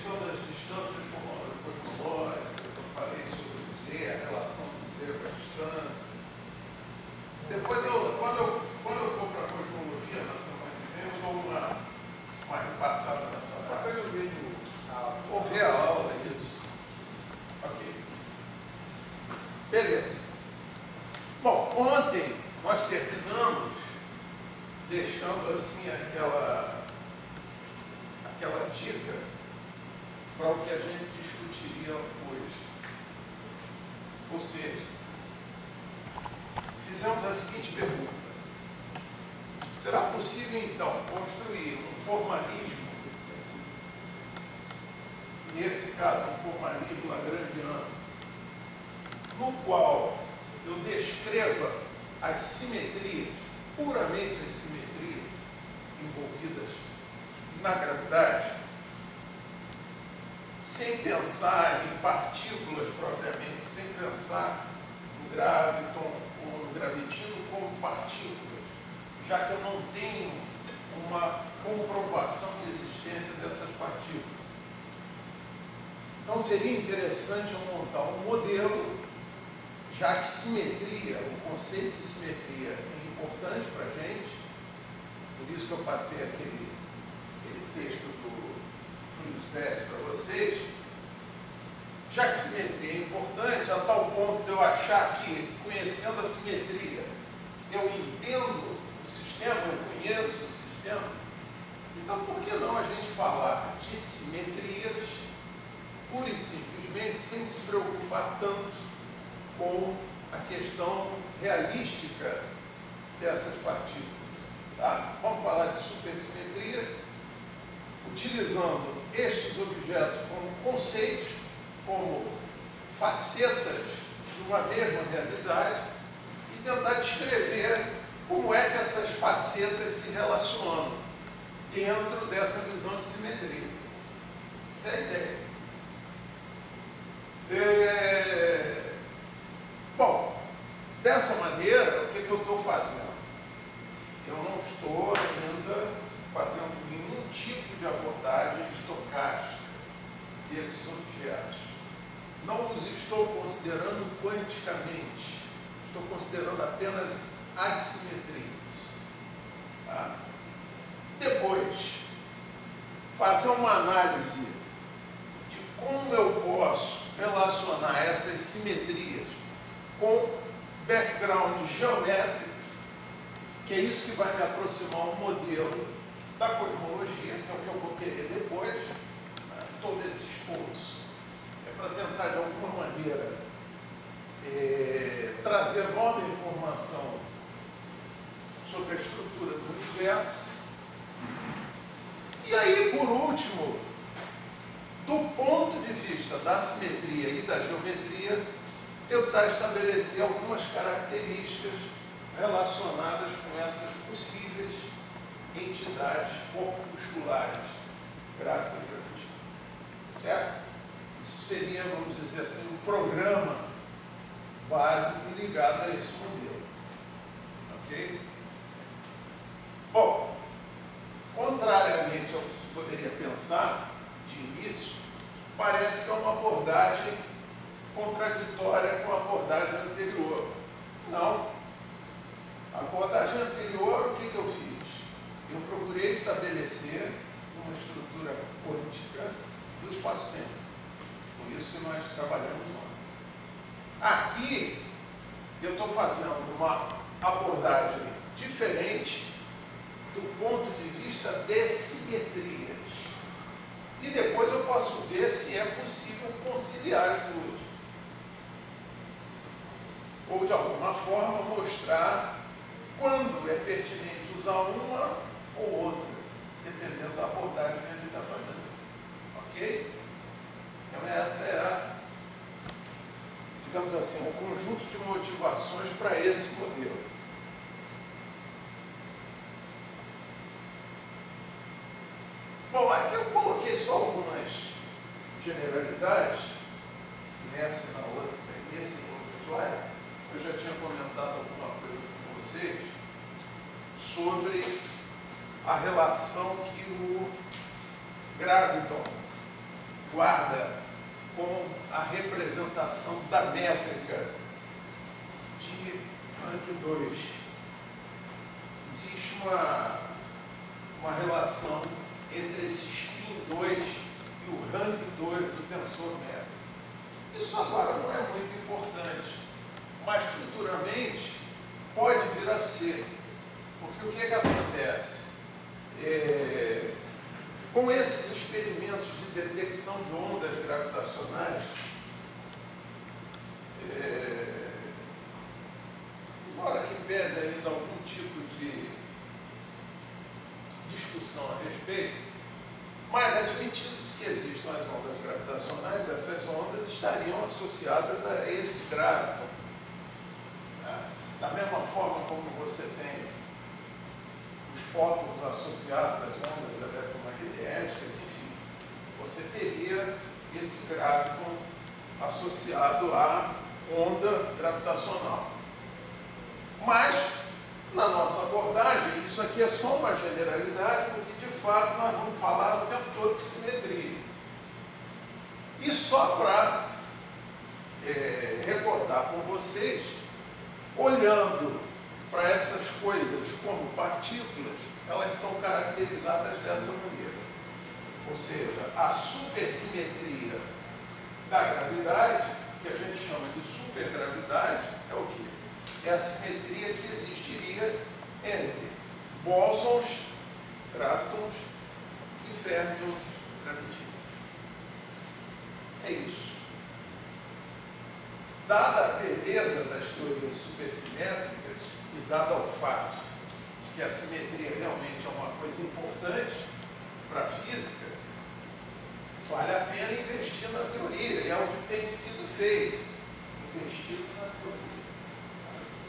questão das distâncias cosmológicas, eu falei sobre o Z, a relação do Z com a distância. Depois, quando eu for para a cosmologia, na semana que vem, eu dou uma repassada nessa parte. Depois eu vejo Vou ver a aula, isso. Ok. Beleza. Bom, ontem nós terminamos deixando assim aquela dica para o que a gente discutiria hoje. Ou seja, fizemos a seguinte pergunta: será possível então construir um formalismo, nesse caso um formalismo lagrangiano, no qual eu descreva as simetrias, puramente as simetrias envolvidas na gravidade, sem pensar em partículas propriamente, sem pensar no graviton ou no gravitino como partículas, já que eu não tenho uma comprovação de existência dessas partículas. Então seria interessante eu montar um modelo, já que simetria, o conceito de simetria é importante para a gente, por isso que eu passei aquele texto do Júlio Vess para vocês. Já que simetria é importante, a tal ponto de eu achar que, conhecendo a simetria, eu entendo o sistema, eu conheço o sistema, então por que não a gente falar de simetrias, pura e simplesmente, sem se preocupar tanto com a questão realística dessas partículas? Tá? Vamos falar de supersimetria, utilizando estes objetos como conceitos, como facetas de uma mesma realidade, e tentar descrever como é que essas facetas se relacionam dentro dessa visão de simetria. Essa é a ideia. Bom, dessa maneira, o que eu estou fazendo? Eu não estou ainda fazendo nenhum tipo de abordagem estocástica desses objetos. Não os estou considerando quanticamente, estou considerando apenas as simetrias. Tá? Depois, fazer uma análise de como eu posso relacionar essas simetrias com background geométrico, que é isso que vai me aproximar um modelo da cosmologia, que é o que eu vou querer depois. Né? Todo esse esforço é para tentar, de alguma maneira, trazer nova informação sobre a estrutura do universo. E aí, por último, do ponto de vista da simetria e da geometria, tentar estabelecer algumas características relacionadas com essas possíveis entidades corpusculares gravitacionais. Certo? Isso seria, vamos dizer assim, um programa básico ligado a esse modelo. Ok? Bom, contrariamente ao que se poderia pensar de início, parece que é uma abordagem contraditória com a abordagem anterior. Não. A abordagem anterior, o que eu fiz? Eu procurei estabelecer uma estrutura quântica do espaço-tempo. Por isso que nós trabalhamos ontem. Aqui, eu estou fazendo uma abordagem diferente do ponto de vista de simetrias. E depois eu posso ver se é possível conciliar as duas. Ou, de alguma forma, mostrar quando é pertinente usar uma ou outra, dependendo da abordagem que a gente está fazendo. Ok? Então, essa é digamos assim, um conjunto de motivações para esse modelo. Bom, aqui eu coloquei só algumas generalidades, nesse e outro slide. Eu já tinha comentado alguma coisa com vocês sobre a relação que o graviton guarda com a representação da métrica de rank 2. Existe uma relação entre esse spin 2 e o rank 2 do tensor métrico. Isso agora não é muito importante, mas futuramente pode vir a ser. Porque o que acontece? Com esses experimentos de detecção de ondas gravitacionais, embora que pese ainda algum tipo de discussão a respeito, mas admitindo-se que existam as ondas gravitacionais, essas ondas estariam associadas a esse graviton. Da mesma forma como você tem os fótons associados às ondas eletromagnéticas, enfim, você teria esse graviton associado à onda gravitacional. Mas, na nossa abordagem, isso aqui é só uma generalidade, porque de fato nós vamos falar o tempo todo de simetria. E só para recordar com vocês, olhando para essas coisas como partículas, elas são caracterizadas dessa maneira. Ou seja, a supersimetria da gravidade, que a gente chama de supergravidade, é o quê? É a simetria que existiria entre bósons, gravitons e férmions gravitinos. É isso. Dada a beleza das teorias supersimétricas e dado ao fato de que a simetria realmente é uma coisa importante para a física, vale a pena investir na teoria, e é o que tem sido feito, investido na teoria,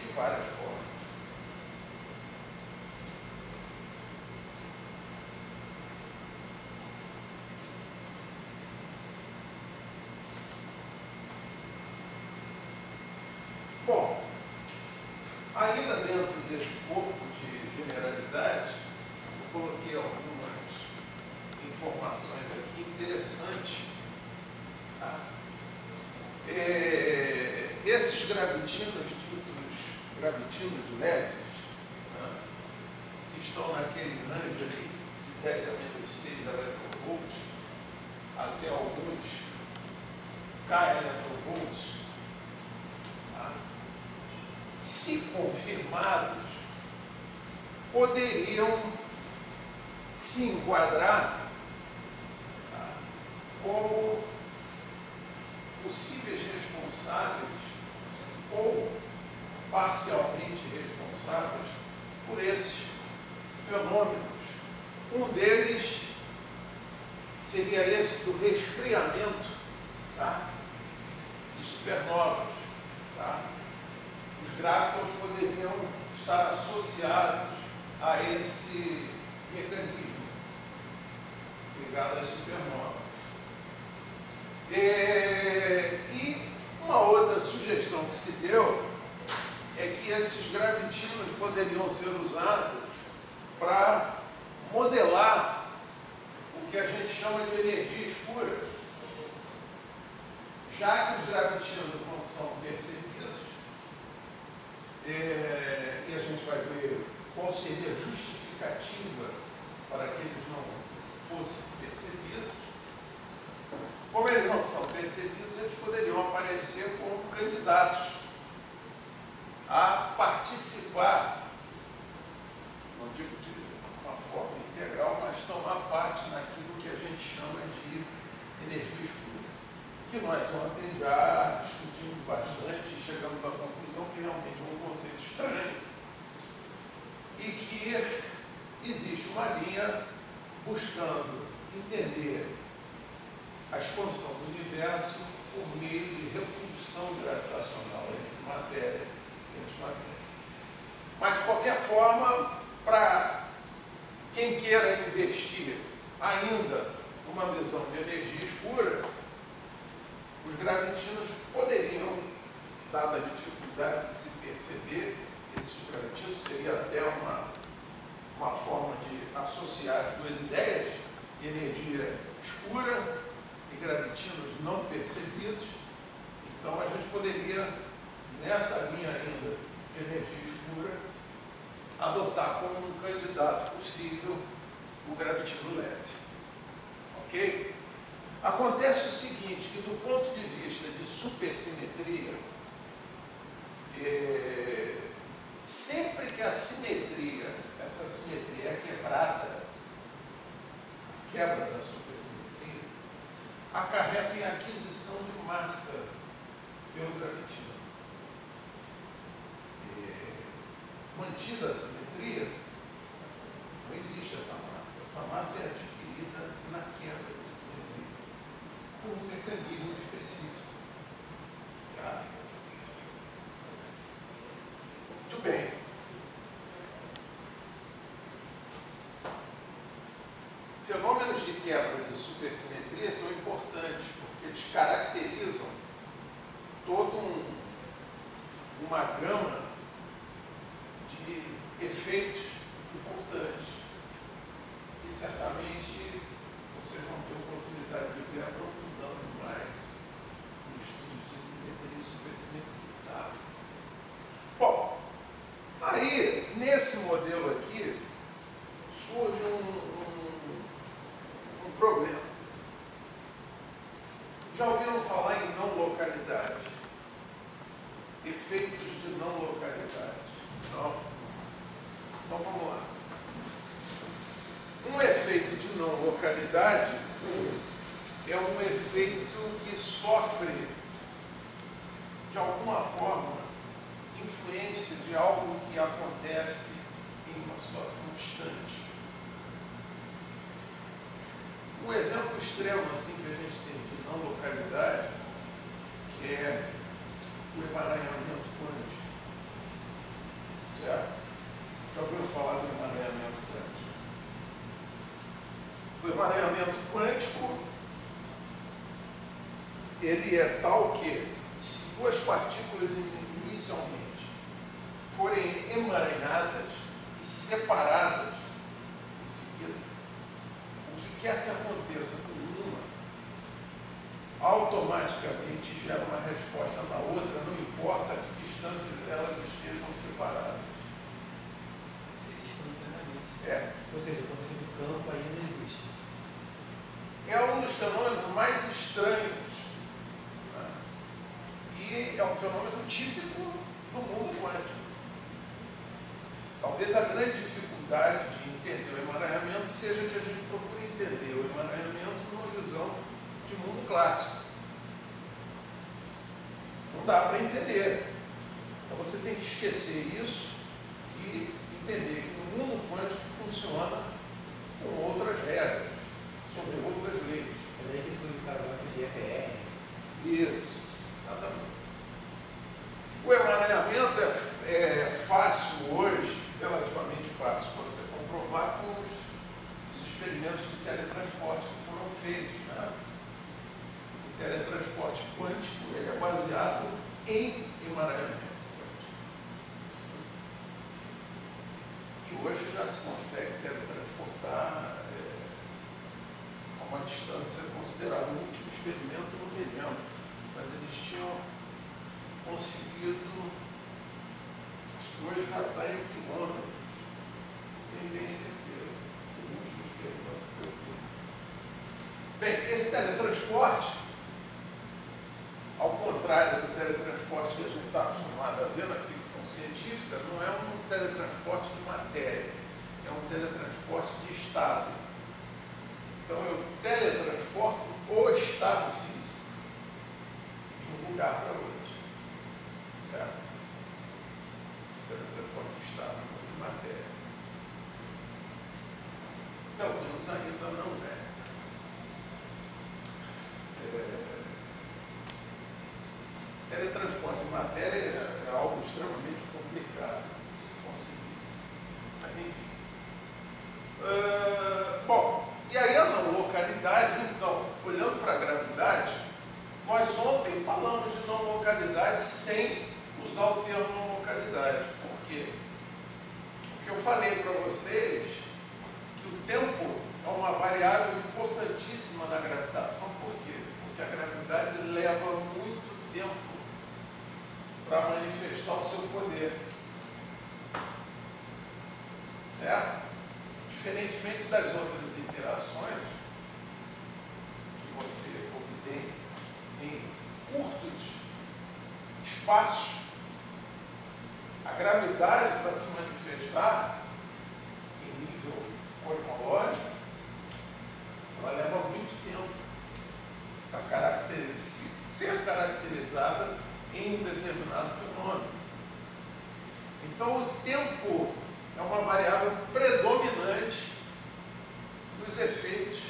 de várias formas. Bom, ainda dentro desse corpo de generalidades, eu coloquei algumas informações aqui interessantes. Tá? Esses gravitinos ditos gravitinos leves, né, que estão naquele range ali de 10 a menos 6 eletronvolts, até alguns K eletronvolts, tá? Se confirmados, poderiam se enquadrar como possíveis responsáveis ou parcialmente responsáveis por esses fenômenos. Um deles seria esse do resfriamento, tá, de supernovas. Tá? Os gravitons poderiam estar associados a esse mecanismo ligado às supernovas. E uma outra sugestão que se deu é que esses gravitinos poderiam ser usados para modelar o que a gente chama de energia escura. Já que os gravitinos não são percebidos, e a gente vai ver qual seria a justificativa para que eles não fossem percebidos. Como eles não são percebidos, eles poderiam aparecer como candidatos a participar, não digo de uma forma integral, mas tomar parte naquilo que a gente chama de energia escura, que nós ontem já discutimos bastante e chegamos à conclusão que realmente é um conceito estranho e que existe uma linha buscando entender a expansão do universo por meio de repulsão gravitacional entre matéria e antimatéria. Mas, de qualquer forma, para quem queira investir ainda numa visão de energia escura, os gravitinos poderiam, dada a dificuldade de se perceber, esses gravitinos seria até uma forma de associar as duas ideias, energia escura e gravitinos não percebidos. Então a gente poderia, nessa linha ainda de energia escura, adotar como um candidato possível o gravitino leve. Ok? Acontece o seguinte, que do ponto de vista de supersimetria, sempre que a simetria, essa simetria é quebrada, a quebra da supersimetria, acarreta em aquisição de massa pelo gravitino. Mantida a simetria, não existe essa massa. Essa massa é adquirida na quebra de simetria, por um mecanismo específico. Tá? Muito bem. Fenômenos de quebra de supersimetria são importantes, porque eles caracterizam toda uma gama de efeitos importantes, que certamente vocês vão ter oportunidade de ver aprofundando mais no estudo de simetria e supersimetria. Tá? Bom, aí, nesse modelo aqui, surge um problema. Já ouviram falar em não localidade? Efeitos de não localidade. Não? Então vamos lá. Um efeito de não localidade é um efeito que sofre, de alguma forma, influência de algo que acontece em uma situação distante. Um exemplo extremo assim que a gente tem de não localidade é o emaranhamento quântico. Certo? Já ouviram falar do emaranhamento quântico? O emaranhamento quântico, ele é tal que, se duas partículas inicialmente forem emaranhadas e separadas em seguida, o que quer que aconteça com uma, automaticamente gera uma resposta na outra, não importa a que distância elas estejam separadas. É. Ou seja, quando tem de campo aí não existe. É um dos fenômenos mais estranhos. Né? E é um fenômeno típico do mundo quântico. Talvez a grande dificuldade de entender o emaranhamento seja que a gente procure entender o emaranhamento numa visão de mundo clássico. Não dá para entender. Então você tem que esquecer isso e entender que no mundo quântico funciona com outras regras, sobre outras leis. É daí que surge o parâmetro de EPR. Isso, exatamente. O emaranhamento é fácil hoje, relativamente fácil, você comprovar com os experimentos de teletransporte que foram feitos. Né? O teletransporte quântico ele é baseado em emaranhamento. E hoje já se consegue teletransportar a uma distância considerável. O último experimento não me lembro, mas eles tinham conseguido, acho que hoje já está em quilômetros, não tenho bem certeza. O último experimento que foi feito. Bem, esse teletransporte, ao contrário do teletransporte que a gente está acostumado a ver na ficção científica, não é um teletransporte de matéria, é um teletransporte de estado. Então eu teletransporto o estado físico de um lugar para outro. Certo? Teletransporte de estado, não de matéria. Pelo menos ainda não é. Teletransporte de matéria é algo extremamente complicado de se conseguir. Mas enfim. Bom, e aí a não localidade, então, olhando para a gravidade, nós ontem falamos de não localidade sem usar o termo não localidade. Por quê? Porque eu falei para vocês que o tempo é uma variável importantíssima na gravitação. Por quê? que a gravidade leva muito tempo para manifestar o seu poder. Certo? Diferentemente das outras interações que você obtém em curtos espaços, a gravidade, para se manifestar em nível cosmológico, ela leva muito tempo para ser caracterizada em um determinado fenômeno. Então, o tempo é uma variável predominante dos efeitos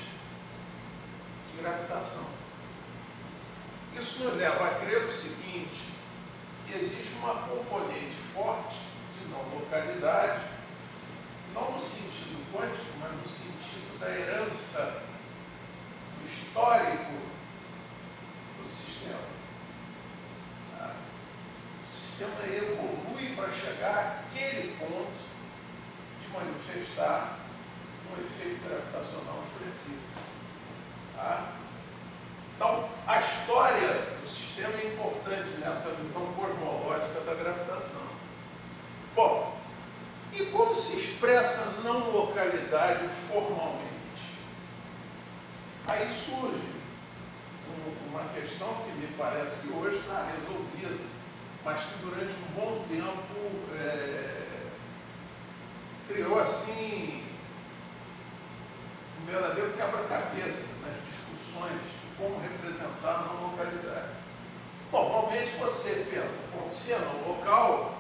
de gravitação. Isso nos leva a crer o seguinte, que existe uma componente forte de não localidade, não no sentido quântico, mas no sentido da herança, do histórico do sistema. O sistema evolui para chegar àquele ponto de manifestar um efeito gravitacional expressivo. Então, a história do sistema é importante nessa visão cosmológica da gravitação. Bom, e como se expressa não localidade formalmente? Aí surge uma questão que me parece que hoje está resolvida, mas que durante um bom tempo criou assim um verdadeiro quebra-cabeça nas discussões de como representar a não localidade. Normalmente você pensa, bom, se é não local,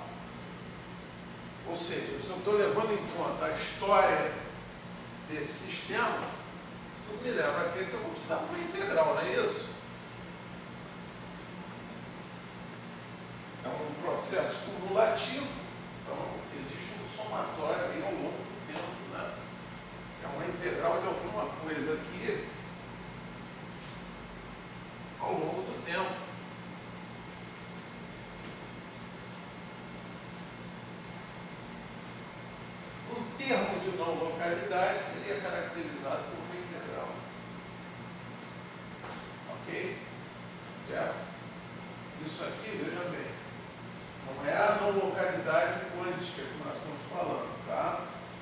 ou seja, se eu estou levando em conta a história desse sistema, tudo me leva a crer que eu vou precisar de uma integral, não é isso? É um processo cumulativo, então existe um somatório aí ao longo do tempo, né? É uma integral de alguma coisa aqui ao longo do tempo. Um termo de não localidade seria caracterizado por uma integral. Ok? Certo? Isso aqui, veja bem, não é a não localidade quântica que nós estamos falando, tá?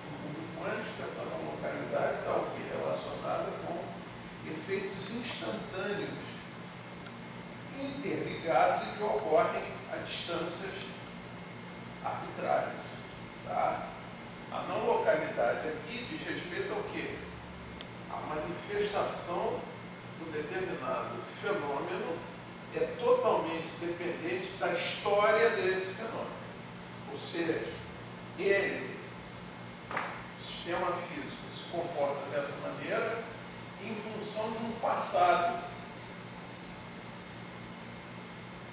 No mundo quântico, essa não localidade está o quê? Relacionada com efeitos instantâneos, interligados e que ocorrem a distâncias arbitrárias, tá? A não localidade aqui diz respeito ao quê? A manifestação de um determinado fenômeno é totalmente dependente da história desse fenômeno. Ou seja, o sistema físico se comporta dessa maneira em função de um passado.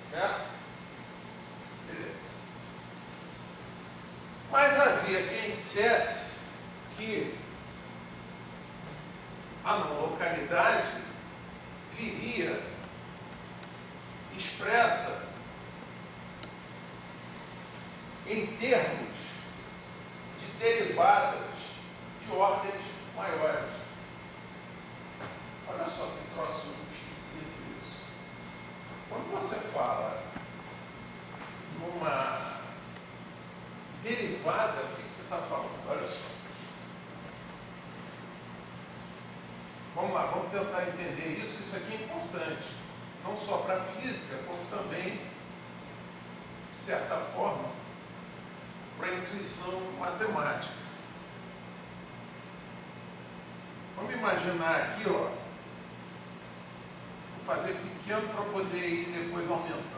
Certo? Beleza. Mas havia quem dissesse que a não localidade viria expressa em termos de derivadas de ordens maiores. Olha só que troço esquisito isso. Quando você fala numa derivada, o que você está falando? Olha só. Vamos lá, vamos tentar entender isso. Isso aqui é importante, não só para a física, como também, de certa forma, para a intuição matemática. Vamos imaginar aqui, ó, vou fazer pequeno para poder ir depois aumentando.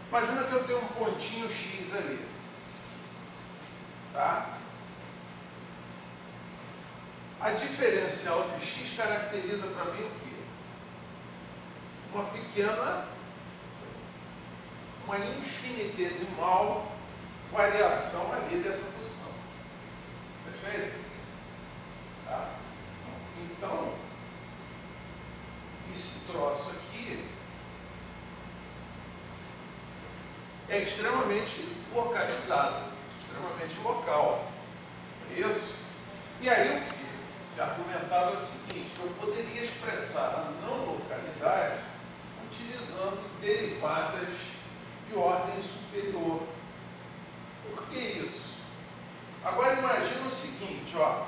Imagina que eu tenho um pontinho X ali, tá? A diferencial de X caracteriza para mim o quê? Uma pequena, uma infinitesimal variação ali dessa posição. Perfeito? Tá? Então, esse troço aqui é extremamente localizado, extremamente local. É isso? E aí o que? Se argumentava o seguinte, que eu poderia expressar a não localidade utilizando derivadas de ordem superior. Por que isso? Agora imagina o seguinte, ó.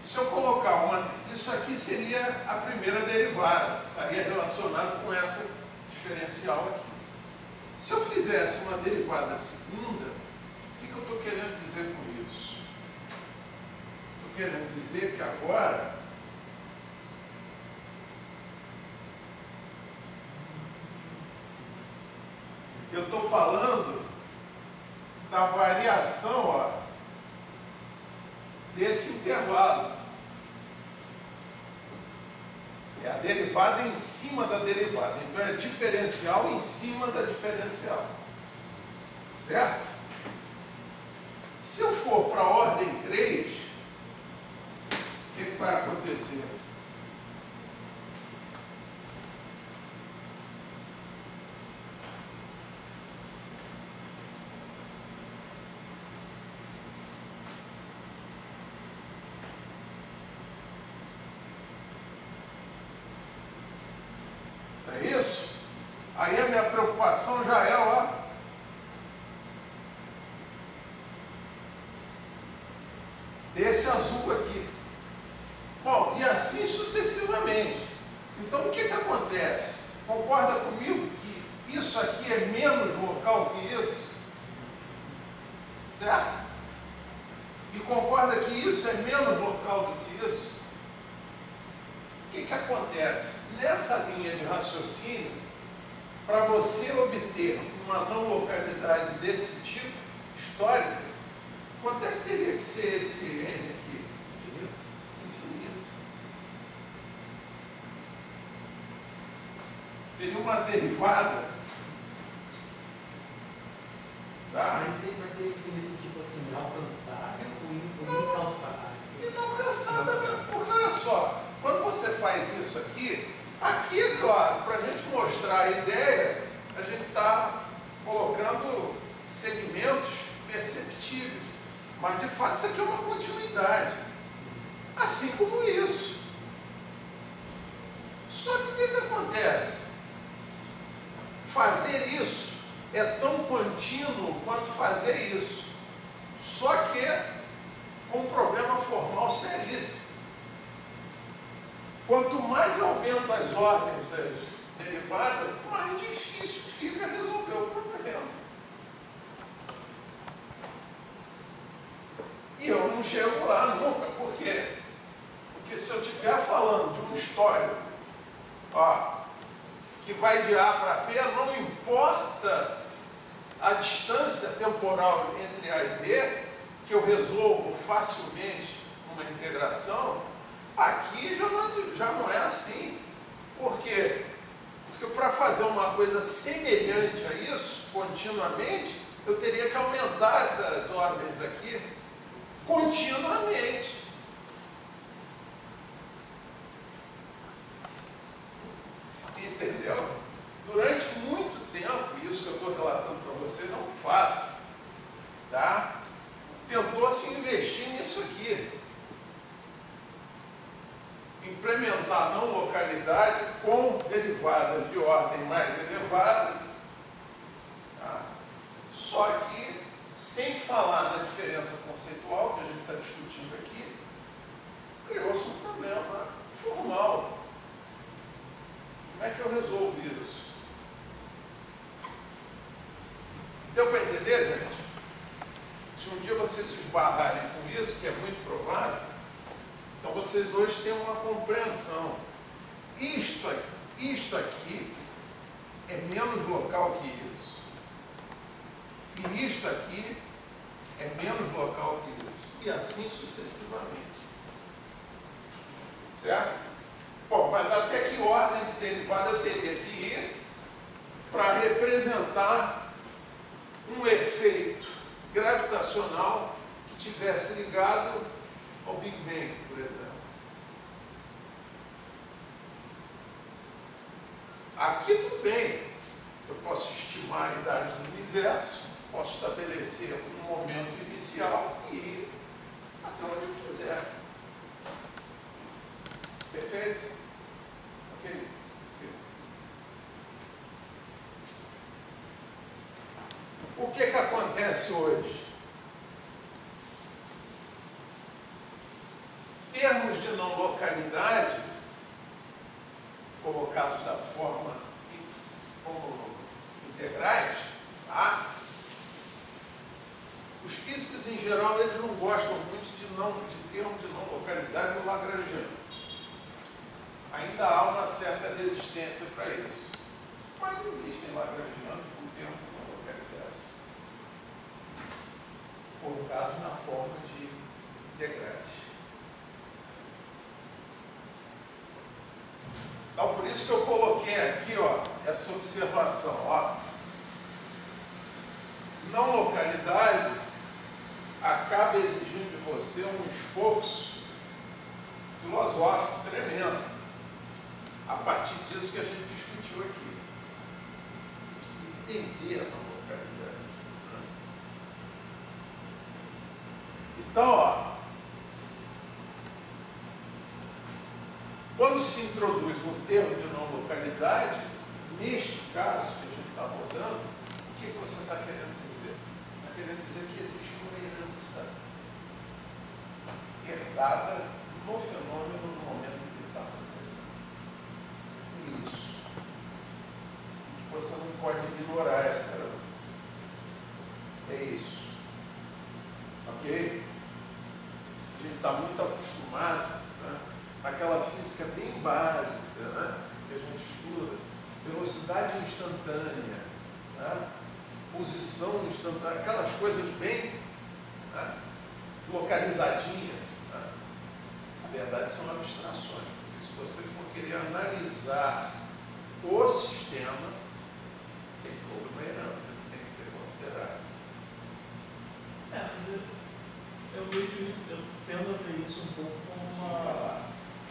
Se eu colocar isso aqui seria a primeira derivada, estaria relacionado com essa diferencial aqui. Se eu fizesse uma derivada segunda, o que eu estou querendo dizer com isso? Estou querendo dizer que agora eu estou falando da variação, ó, desse intervalo. É a derivada em cima da derivada. Então é diferencial em cima da diferencial. Certo? Se eu for para a ordem 3, o que vai acontecer? É isso? Aí a minha preocupação já é, ó, desse azul aqui. Bom, e assim sucessivamente. Então o que acontece? Concorda comigo que isso aqui é menos local que isso? Certo? E concorda que isso é menos local do que isso? O que acontece? Nessa linha de raciocínio, para você obter uma não localidade desse tipo, histórica, quanto é que teria que ser esse N aqui? Infinito. Seria uma derivada. Tá? Mas vai ser infinito, tipo assim, alcançar ou incalçar? E não alcançada mesmo, porque olha só, quando você faz isso aqui é claro, para a gente mostrar a ideia, a gente está colocando segmentos perceptíveis. Mas, de fato, isso aqui é uma continuidade. Assim como isso. Só que o que acontece? Fazer isso é tão contínuo quanto fazer isso. Só que com um problema formal seríssimo. Quanto mais eu aumento as ordens das derivadas, mais difícil fica resolver o problema. E eu não chego lá nunca. Por quê? Porque se eu estiver falando de uma história, ó, que vai de A para B, não importa a distância temporal entre A e B, que eu resolvo facilmente uma integração, aqui já não é assim. Por quê? Porque para fazer uma coisa semelhante a isso, continuamente, eu teria que aumentar essas ordens aqui continuamente. Entendeu? Durante muito tempo, isso que eu estou relatando para vocês é um fato, tá? Tentou-se investir nisso aqui. Implementar não localidade com derivadas de ordem mais elevada, tá? Só que sem falar na diferença conceitual que a gente está discutindo aqui, criou-se um problema formal. Como é que eu resolvo isso? Deu para entender, gente? Se um dia vocês se esbarrarem com isso, que é muito provável, então vocês hoje têm uma compreensão. Isto aqui é menos local que isso. E isto aqui é menos local que isso. E assim sucessivamente. Certo? Bom, mas até que ordem de derivada eu teria que ir para representar um efeito gravitacional que tivesse ligado ao Big Bang, por exemplo. Aqui tudo bem. Eu posso estimar a idade do universo, posso estabelecer um momento inicial e ir até onde eu quiser. Perfeito? Ok? O que acontece hoje? Termos de não localidade, colocados da forma como integrais, tá? Os físicos em geral eles não gostam muito de termos de não localidade no lagrangiano. Ainda há uma certa resistência para isso. Mas existem lagrangianos com termos de não localidade, colocados na forma de integrais. Então, por isso que eu coloquei aqui, ó, essa observação. Ó. Não localidade acaba exigindo de você um esforço filosófico tremendo, a partir disso que a gente discutiu aqui. Você precisa entender a não localidade. Né? Então, ó, quando se introduz o termo de não localidade, neste caso que a gente está abordando, o que você está querendo dizer? Está querendo dizer que existe uma herança herdada no fenômeno no momento em que está acontecendo. Isso. E que você não pode ignorar essa herança. É isso. Ok? A gente está muito acostumado, né, naquela física bem básica, né, que a gente estuda, velocidade instantânea, né, posição instantânea, aquelas coisas bem, né, localizadinhas. Né. Na verdade, são abstrações, porque se você for querer analisar o sistema, tem toda uma herança que tem que ser considerada. Mas eu tendo a ver isso um pouco como uma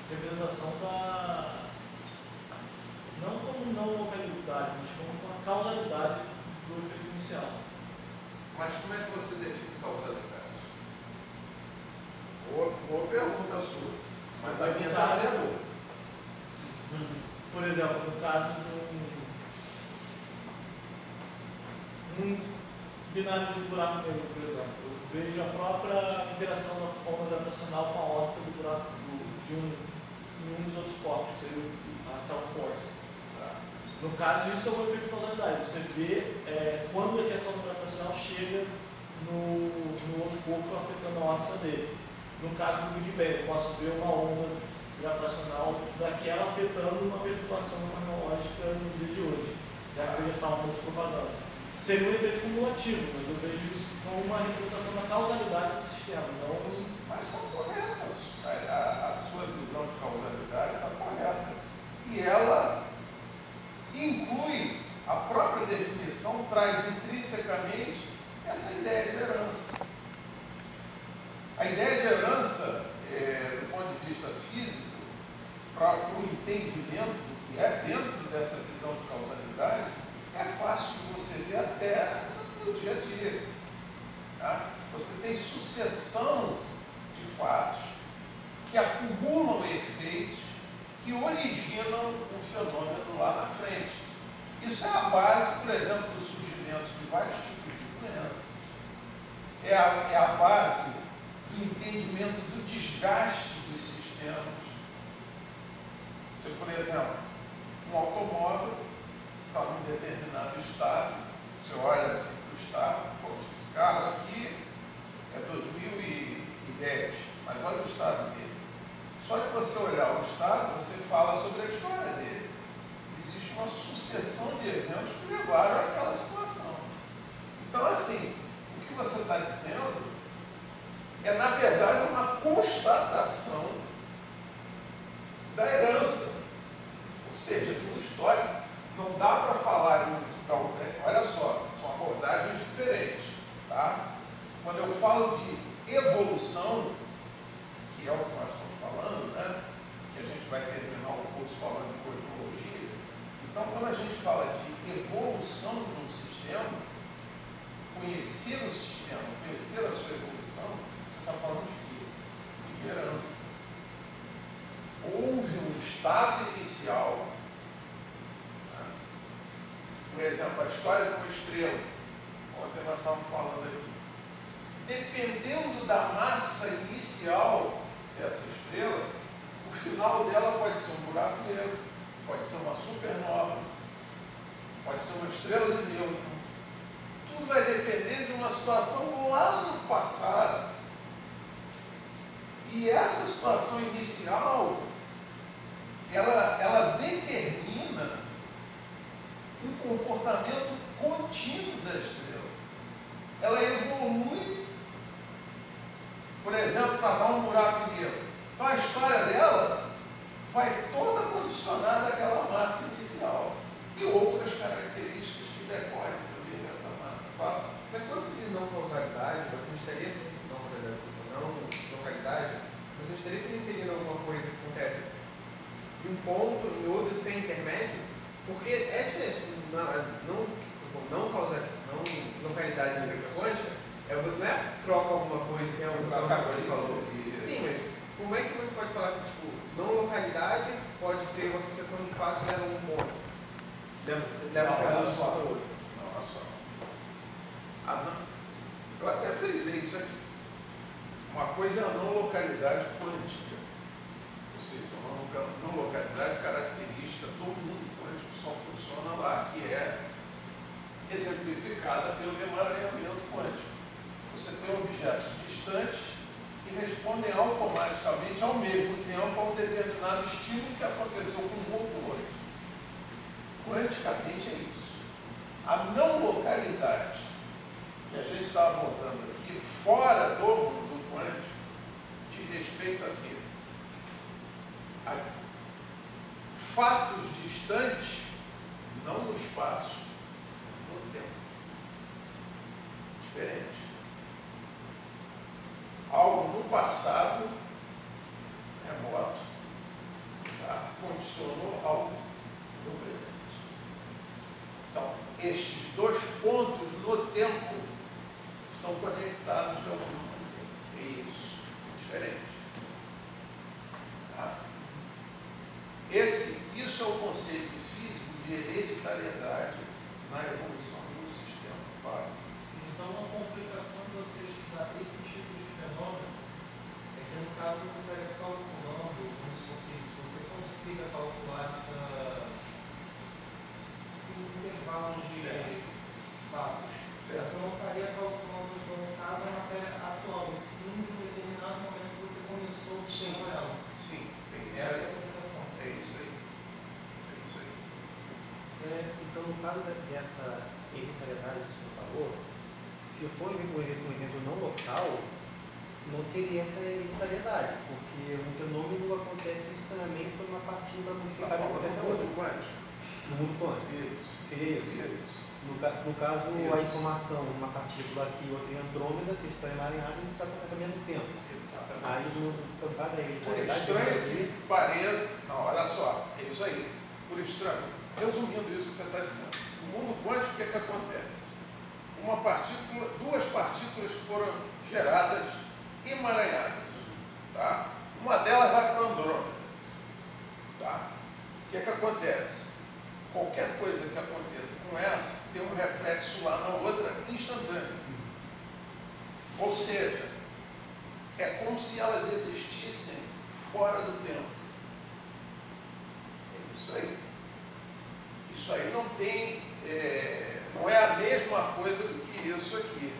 representação não como não localidade, mas como uma causalidade do efeito inicial. Mas como é que você define causalidade? Boa pergunta sua, mas a minha também é boa. Por exemplo, no caso de um binário de buraco negro, por exemplo, eu vejo a própria interação da onda gravitacional com a órbita do buraco de um dos outros corpos, que seria a self-force. No caso, isso é um efeito de causalidade. Você vê quando é que essa onda gravitacional chega no outro corpo afetando a órbita dele. No caso do Big Bang, eu posso ver uma onda gravitacional daquela afetando uma perturbação cronológica no dia de hoje, já que essa onda se propagando. Seria um efeito cumulativo, mas eu vejo isso como uma representação da causalidade do sistema. Não... Mas estão corretas. A sua visão de causalidade está correta. E ela inclui, a própria definição traz intrinsecamente essa ideia de herança. A ideia de herança, do ponto de vista físico, para o entendimento do que é dentro dessa visão de causalidade, é fácil de você ver até no dia a dia. Tá? Você tem sucessão de fatos que acumulam efeitos que originam um fenômeno lá na frente. Isso é a base, por exemplo, do surgimento de vários tipos de doenças. É a base do entendimento do desgaste dos sistemas. Se, por exemplo, um automóvel está num determinado estado, você olha assim para o estado, poxa, esse carro aqui é 2010, mas olha o estado dele. Só que você olhar o estado, você fala sobre a história dele. Existe uma sucessão de eventos que levaram àquela situação. Então, assim, o que você está dizendo é, na verdade, uma constatação da herança, ou seja, do histórico. Não dá para falar de um... Então, olha só, são abordagens diferentes. Tá? Quando eu falo de evolução, que é o que nós estamos falando, né? Que a gente vai terminar o curso falando de cosmologia. Então, quando a gente fala de evolução de um sistema, conhecer o sistema, conhecer a sua evolução, você está falando de quê? esperança. Houve um estado inicial, né? Por exemplo, a história de uma estrela, ontem nós estávamos falando aqui. Dependendo da massa inicial dessa estrela, o final dela pode ser um buraco negro, pode ser uma supernova, pode ser uma estrela de nêutron. Tudo vai depender de uma situação lá no passado. E essa situação inicial, ela determina um comportamento contínuo da estrela. Ela evolui, por exemplo, para dar um buraco negro. Então a história dela vai toda condicionada àquela massa inicial e outras características que decorrem também dessa massa. Fala. Mas quando você diz não causalidade, você estaria se localidade, você estaria se referindo a alguma coisa que acontece em um ponto, em outro, sem intermédio? Porque é diferente, não localidade na mecânica quântica, não é troca alguma coisa que é um falou. Sim, mas como é que você pode falar que tipo, não localidade pode ser uma associação de fatos que leva a um ponto? Leva para um só para o outro. Não, olha só. Eu até frisei isso aqui. Uma coisa é a não localidade quântica. Ou seja, uma não localidade característica do mundo quântico só funciona lá, que é exemplificada pelo emaranhamento quântico. Você tem objetos distantes que respondem automaticamente ao mesmo tempo a um determinado estímulo que aconteceu com um outro quântico. Quanticamente é isso. A não localidade que a gente está abordando aqui, fora do mundo quântico, diz respeito a quê? A fatos distantes, não no espaço, no tempo. Diferente. Algo no passado, remoto, tá? Condicionou algo no presente. Então, estes dois pontos no tempo estão conectados de alguma maneira. É isso, diferente. Tá? Isso é o conceito físico de hereditariedade na evolução do sistema. Fala. Então, uma complicação de você estudar esse tipo de fenômeno é que, no caso, você estaria calculando, vamos supor que você consiga calcular esse intervalo de fatos. Você não estaria calculando, no caso, a matéria atual, e sim em um determinado momento que você começou a estudar ela. Sim, Essa é a complicação. é isso aí. É isso aí. Então, no caso dessa hereditariedade que o senhor falou, se for um evento não local, não teria essa hereditariedade, porque um fenômeno acontece instantaneamente quando uma partícula Você acontece está a falando outra. do mundo quântico? No mundo quântico. Isso. Seria isso? Isso. No caso, Isso. a informação, uma partícula aqui e outra em Andrômeda, se estão emaranhadas, isso acontece ao mesmo tempo. Exatamente. Aí, no caso da Por hereditariedade, estranho que pareça, não, olha só, é isso aí. Por estranho, resumindo isso que você está dizendo, no mundo quântico, o que é que acontece? Duas partículas foram geradas emaranhadas, tá? Uma delas vai para o Andrômeda, tá? O que é que acontece? Qualquer coisa que aconteça com essa tem um reflexo lá na outra instantâneo. Ou seja, é como se elas existissem fora do tempo. É isso aí. Isso aí não tem, não é a mesma coisa do que isso aqui.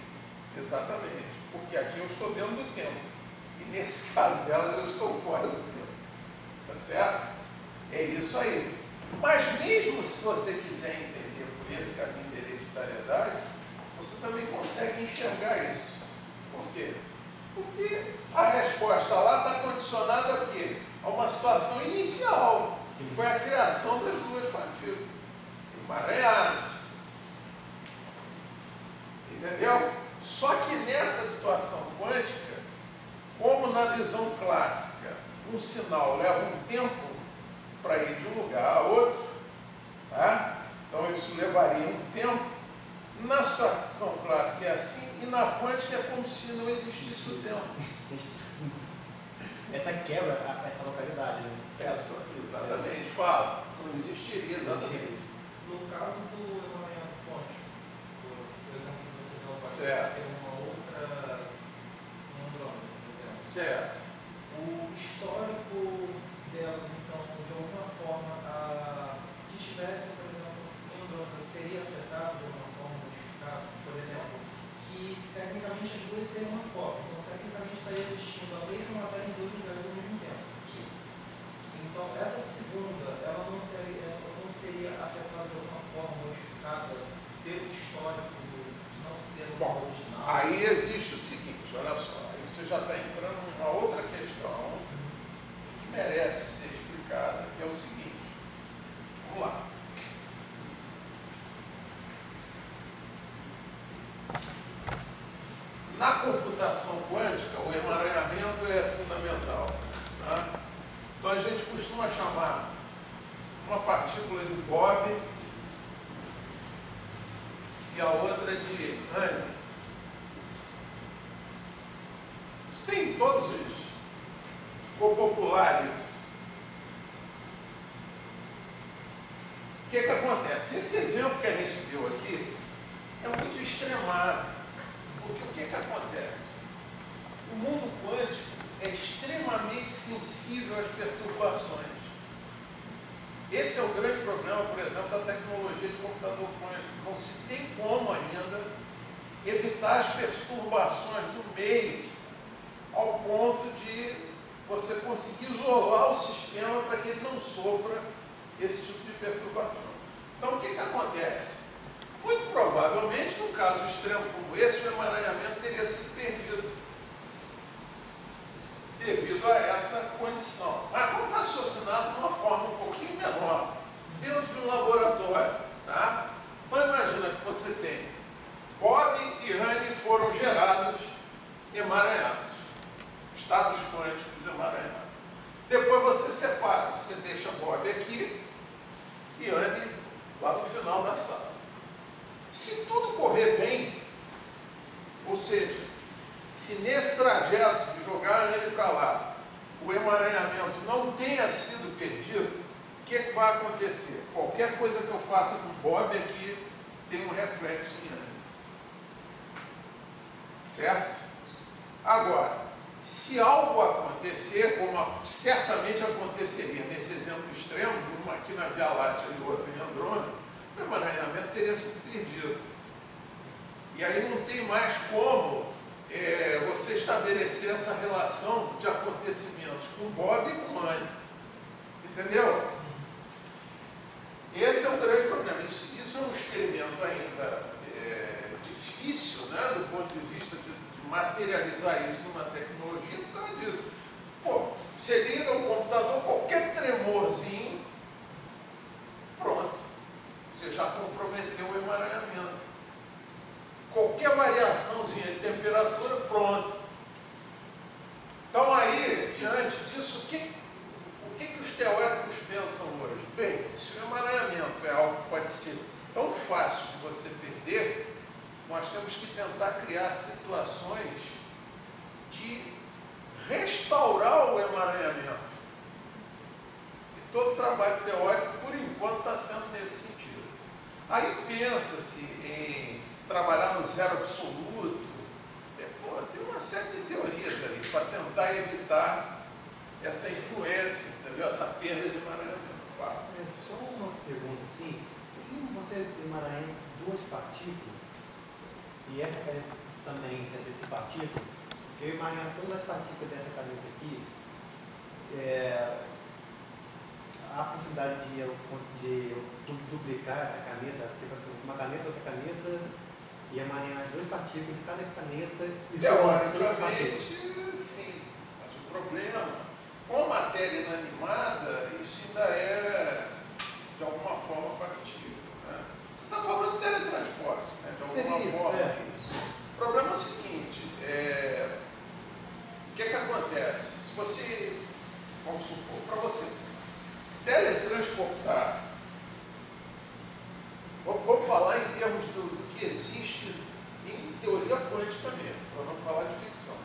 Exatamente. Porque aqui eu estou dentro do tempo. E nesse caso delas eu estou fora do tempo. Tá certo? É isso aí. Mas mesmo se você quiser entender por esse caminho da hereditariedade, você também consegue enxergar isso. Por quê? Porque a resposta lá está condicionada a quê? A uma situação inicial, que foi a criação das duas partículas emaranhadas. Entendeu? Só que nessa situação quântica, como na visão clássica, um sinal leva um tempo para ir de um lugar a outro, tá? Então isso levaria um tempo. Na situação clássica é assim, e na quântica é como se não existisse o tempo. Essa quebra essa localidade, né? Exatamente, fala. Não existiria, exatamente. No caso do emaranhamento quântico, por exemplo, que você deu para Certo. ter uma outra neurônio, por exemplo. Certo. O histórico delas, então, de alguma forma, que tivesse, por exemplo, neurônio, seria afetado de alguma forma, modificado? Por exemplo, que tecnicamente as duas seriam uma cópia. Então, tecnicamente estaria existindo a mesma matéria em dois lugares ao mesmo tempo. Então, essa segunda, ela não seria afetada de alguma forma, modificada pelo histórico de não ser o Bom, original? aí existe o seguinte, olha só, aí você já está entrando numa outra questão que merece ser explicada, que é o seguinte. Vamos lá. Na computação quântica, o emaranhamento é fundamental. Tá? Então a gente costuma chamar uma partícula de Bob e a outra de Honey. Isso tem em todos os. Ficou popular isso. O que acontece? Esse exemplo que a gente deu aqui é muito extremado. Porque o que acontece? O mundo quântico é extremamente sensível às perturbações. Esse é o grande problema, por exemplo, da tecnologia de computador quântico. Não se tem como ainda evitar as perturbações do meio ao ponto de você conseguir isolar o sistema para que ele não sofra esse tipo de perturbação. Então, o que acontece? Muito provavelmente, num caso extremo como esse, o emaranhamento teria sido perdido devido a essa condição. Mas vamos raciocinar de uma forma um pouquinho menor, dentro de um laboratório. Tá? Então, imagina que você tem Bob e Honey foram gerados emaranhados, estados quânticos emaranhados. Depois você separa, você deixa Bob aqui e Honey lá no final da sala. Se tudo correr bem, ou seja, se nesse trajeto de jogar ele para lá, o emaranhamento não tenha sido perdido, o que vai acontecer? Qualquer coisa que eu faça com o Bob aqui tem um reflexo em ele. Certo? Agora, se algo acontecer, como certamente aconteceria nesse exemplo extremo, de uma aqui na Via Láctea e outra em Andrômeda, o emaranhamento teria sido perdido. E aí não tem mais como você estabelecer essa relação de acontecimentos com Bob e com Honey. Entendeu? Esse é o grande problema. Isso é um experimento ainda difícil, né, do ponto de vista de materializar isso numa tecnologia, por causa disso. Pô, você liga o computador, qualquer tremorzinho, pronto. Você já comprometeu o emaranhamento. Qualquer variaçãozinha de temperatura, pronto. Então aí, diante disso, o que os teóricos pensam hoje? Bem, se o emaranhamento é algo que pode ser tão fácil de você perder, nós temos que tentar criar situações de restaurar o emaranhamento. E todo trabalho teórico, por enquanto, está sendo nesse sentido. Aí pensa-se em trabalhar no zero absoluto. Tem uma série de teorias ali para tentar evitar essa influência, entendeu? Essa perda de emaranhamento. É só uma pergunta assim, se você emaranha duas partículas, e essa caneta também serve de partículas, eu emaranho todas as partículas dessa caneta aqui, há a possibilidade de eu duplicar essa caneta, tipo assim, uma caneta, outra caneta, e emaranhar as duas partículas de cada caneta e teoricamente, sim. Mas o problema, com matéria inanimada, isso ainda é de alguma forma factível. Né? Você está falando de teletransporte, né? De alguma forma. Isso. O problema é o seguinte, o que acontece? Se você, vamos supor, para você teletransportar, vamos falar em termos do que existe em teoria quântica mesmo, para não falar de ficção.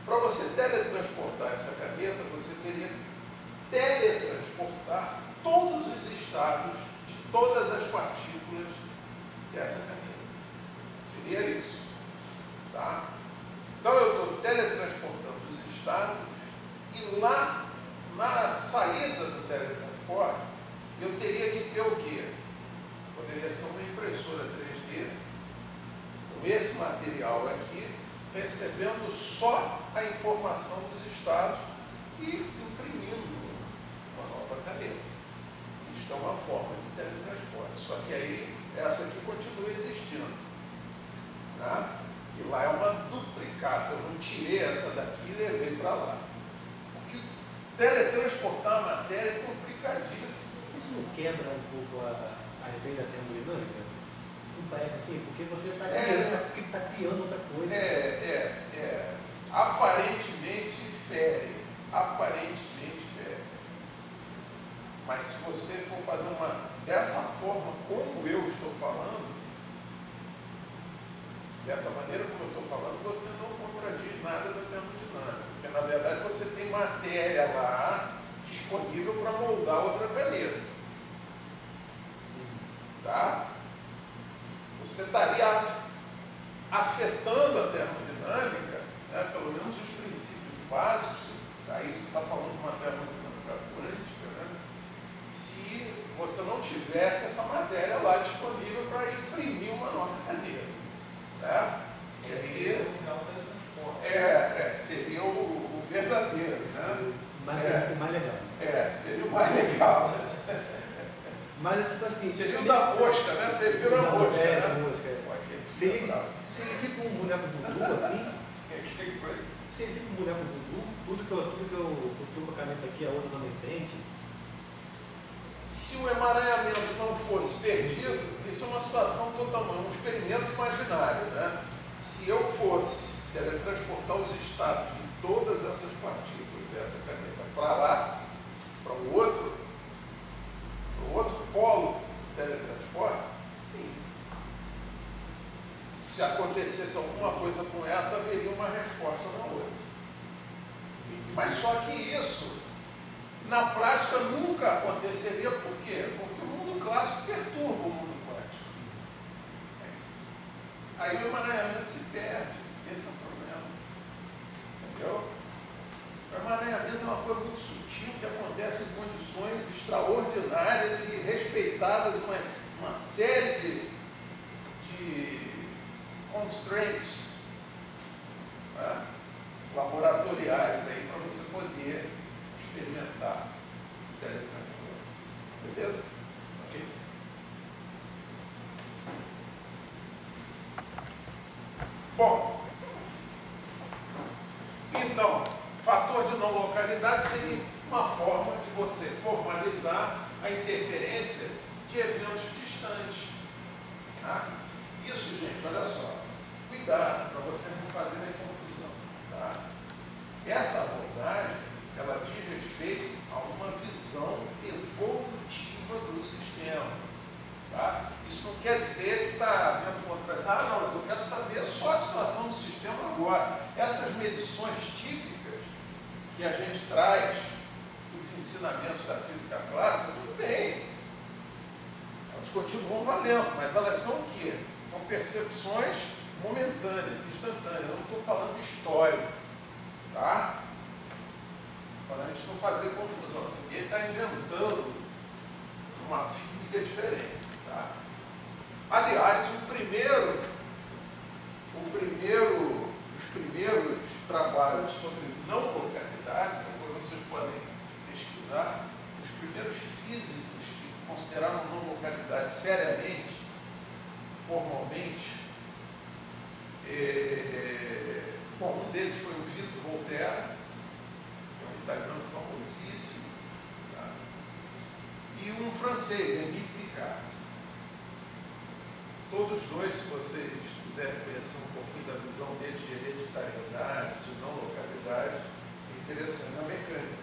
Para você você teletransportar essa caneta, você teria que teletransportar todos os estados de todas as partículas dessa caneta. Seria isso. Tá? Então eu estou teletransportando os estados e lá na saída do teletransporte eu teria que ter o quê? Poderia ser uma impressora 3D com esse material aqui, recebendo só a informação dos estados e imprimindo uma nova caneta. Isto é uma forma de teletransporte. Só que aí essa aqui continua existindo. Tá? E lá é uma duplicata. Eu não tirei essa daqui e levei para lá. Porque teletransportar a matéria é complicadíssimo. Isso não quebra um pouco a ideia da termodinâmica? Não parece assim? Porque você está criando outra coisa. Aparentemente fere. Mas se você for fazer dessa forma como eu estou falando, dessa maneira como eu estou falando, você não contradiz nada da termodinâmica. Porque na verdade você tem matéria lá disponível para moldar outra caneta. Tá? Você estaria afetando a termodinâmica, né, pelo menos os princípios básicos, aí você está falando de uma termodinâmica quântica, né, se você não tivesse essa matéria lá disponível para imprimir uma nova caneta. Né? Seria o grau teletransporte. Seria o verdadeiro. Né? O mais legal. Seria o mais legal. Mas é tipo assim. Seria o da mosca, né? Você viu a mosca, né? Da mosca. Seria tipo um boneco voodoo, assim? Seria tipo um boneco voodoo, tudo que eu estou com a caneta aqui, a outra também sente. Se o emaranhamento não fosse perdido, isso é uma situação totalmente, um experimento imaginário, né? Se eu fosse teletransportar os estados de todas essas partículas dessa caneta para lá, para o outro polo de teletransporte, sim. Se acontecesse alguma coisa com essa, haveria uma resposta na outra. Mas só que isso, na prática, nunca aconteceria. Por quê? Porque o mundo clássico perturba o mundo quântico. Aí o emaranhamento se perde. Esse é o problema. Entendeu? O emaranhamento é uma coisa muito sutil que acontece em condições extraordinárias e respeitadas uma série de constraints, né, laboratoriais aí para você poder experimentar o teletransporte. Beleza? Ok? Bom, então, fator de não localidade seria uma forma de você formalizar a interferência de eventos distantes. Tá? Isso, gente, olha só, cuidado para vocês não fazerem confusão. Tá? Essa abordagem, ela diz respeito a uma visão evolutiva do sistema. Tá? Isso não quer dizer que está havendo contra... não, mas eu quero saber só a situação do sistema agora. Essas medições típicas que a gente traz dos ensinamentos da física clássica, tudo bem. Elas continuam valendo, mas elas são o quê? São percepções momentâneas, instantâneas. Eu não estou falando de história. Tá? Para a gente não fazer confusão. Ninguém está inventando uma física diferente. Tá? Aliás, os primeiros trabalhos sobre não localidade, depois vocês podem pesquisar, os primeiros físicos que consideraram não localidade seriamente, formalmente, um deles foi o Vitor Volterra, que é um italiano famosíssimo, tá? E um francês, Émile Picard. Todos dois, se vocês quiserem conhecer um pouquinho da visão deles de hereditariedade, de não localidade, é interessante. Na mecânica.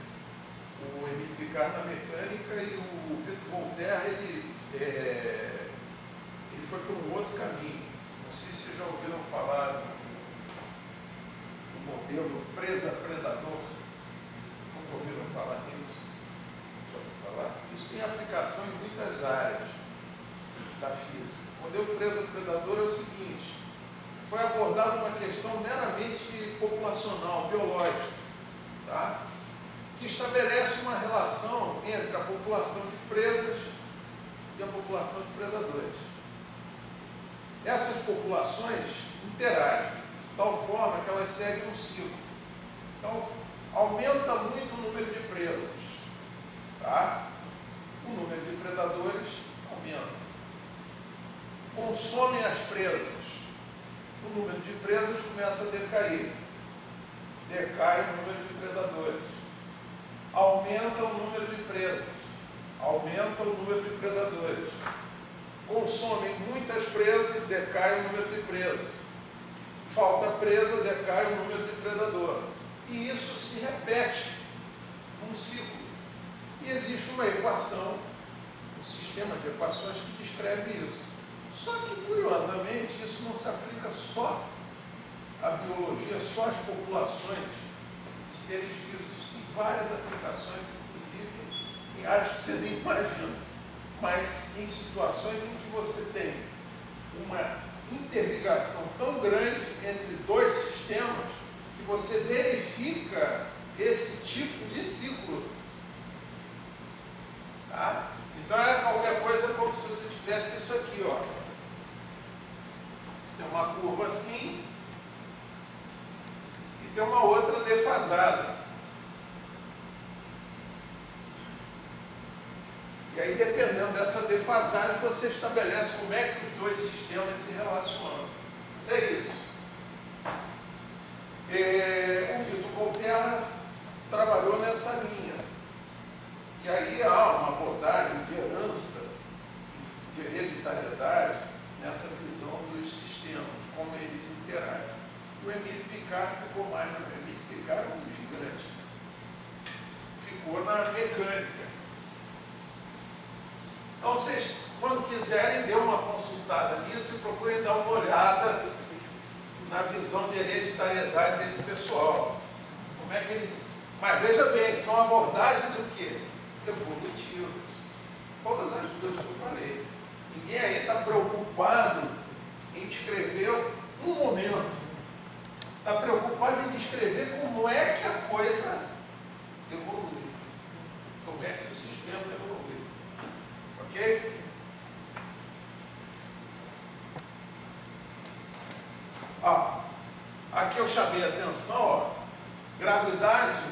O Émile Picard na mecânica e o Vitor Volterra, ele foi por um outro caminho. Não sei se vocês já ouviram falar do modelo presa-predador. Nunca ouviram falar nisso? Já ouviu falar? Isso tem aplicação em muitas áreas da física. O modelo presa-predador é o seguinte: foi abordada uma questão meramente populacional, biológica, tá? Que estabelece uma relação entre a população de presas e a população de predadores. Essas populações interagem de tal forma que elas seguem um ciclo. Então, aumenta muito o número de presas, tá? O número de predadores aumenta. Consomem as presas. O número de presas começa a decair. Decai o número de predadores. Aumenta o número de presas. Aumenta o número de predadores. Consomem muitas presas, decai o número de presas. Falta presa, decai o número de predador. E isso se repete num ciclo. E existe uma equação, um sistema de equações que descreve isso. Só que, curiosamente, isso não se aplica só à biologia, só às populações de seres vivos. Tem várias aplicações, inclusive em áreas que você nem imagina, mas em situações em que você tem uma interligação tão grande entre dois sistemas que você verifica esse tipo de ciclo. Tá? Então é qualquer coisa como se você tivesse isso aqui, ó. Você tem uma curva assim e tem uma outra defasada. E aí, dependendo dessa defasagem, você estabelece como é que os dois sistemas se relacionam. Isso é isso. O Vitor Volterra trabalhou nessa linha. E aí há uma abordagem de herança, de hereditariedade, nessa visão dos sistemas, como eles interagem. O Emile Picard ficou mais na Emile Picard, é um gigante. Ficou na mecânica. Então, vocês, quando quiserem, dê uma consultada nisso e procurem dar uma olhada na visão de hereditariedade desse pessoal. Como é que eles... Mas veja bem, são abordagens o quê? Evolutivas. Todas as duas que eu falei. Ninguém aí está preocupado em descrever um momento. Está preocupado em descrever como é que a coisa evolui. Como é que o sistema evolui. Ok? Aqui eu chamei a atenção, ó, gravidade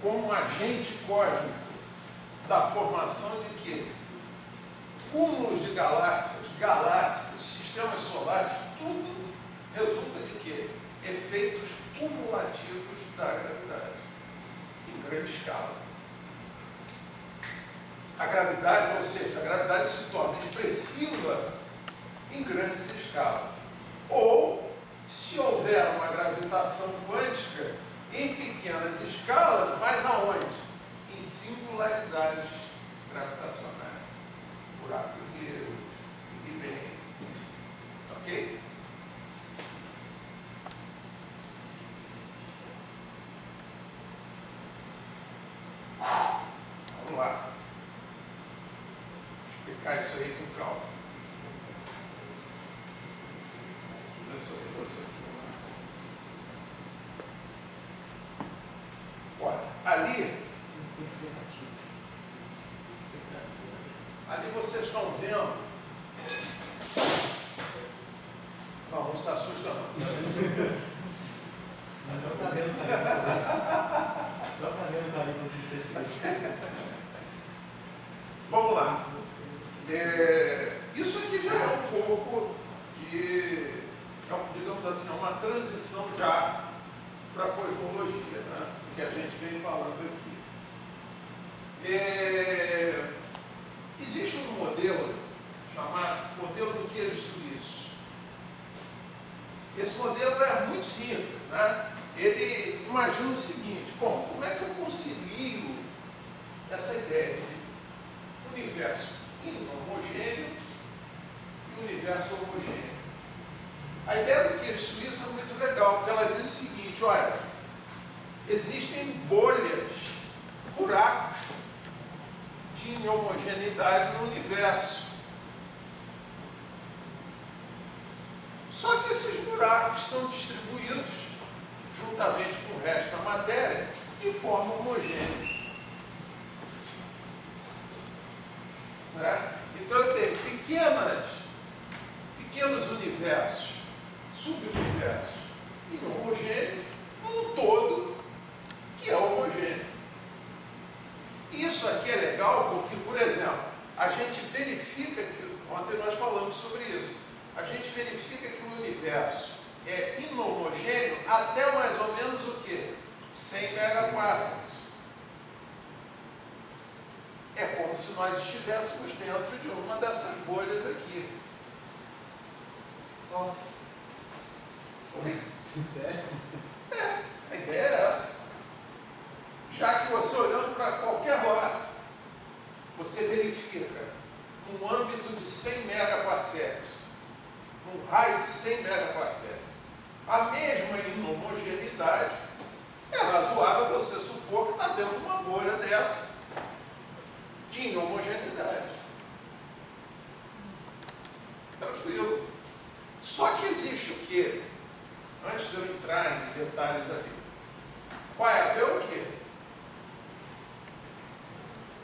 como um agente cósmico da formação de quê? Cúmulos de galáxias, sistemas solares, tudo resulta de quê? Efeitos cumulativos da gravidade, em grande escala. A gravidade, ou seja, a gravidade se torna expressiva em grandes escalas. Ou, se houver uma gravitação quântica, em pequenas escalas, mas aonde? Em singularidades gravitacionais. Buraco negro, Big Bang. Ok? Vamos lá. Vou explicar isso aí com calma. Olha, ali vocês estão vendo. Não se assusta não. Vamos lá. Isso aqui já é um pouco de, digamos assim, uma transição já para a cosmologia, né? Que a gente vem falando aqui. Existe um modelo chamado modelo do queijo suíço. Esse modelo é muito simples, né? Ele imagina o seguinte: bom, como é que eu concilio essa ideia de universo inhomogêneo e universo homogêneo? A ideia do queijo suíço é muito legal, porque ela diz o seguinte, olha, existem bolhas, buracos de inhomogeneidade no universo. Só que esses buracos são distribuídos, juntamente com o resto da matéria, de forma homogênea. Né? Então eu tenho pequenos universos, subuniversos inhomogêneos, um todo que é homogêneo. Isso aqui é legal porque, por exemplo, a gente verifica que, ontem nós falamos sobre isso, a gente verifica que o universo é inhomogêneo até mais ou menos o quê? 100 megaparsecs. É como se nós estivéssemos dentro de uma dessas bolhas aqui. Ó, Oi? sério? A ideia é essa. Já que você olhando para qualquer lado, você verifica num âmbito de 100 megaparsecs, num raio de 100 megaparsecs, a mesma inhomogeneidade, é razoável você supor que está dentro de uma bolha dessa, de inhomogeneidade. Tranquilo. Só que existe o quê? Antes de eu entrar em detalhes ali, vai haver o quê?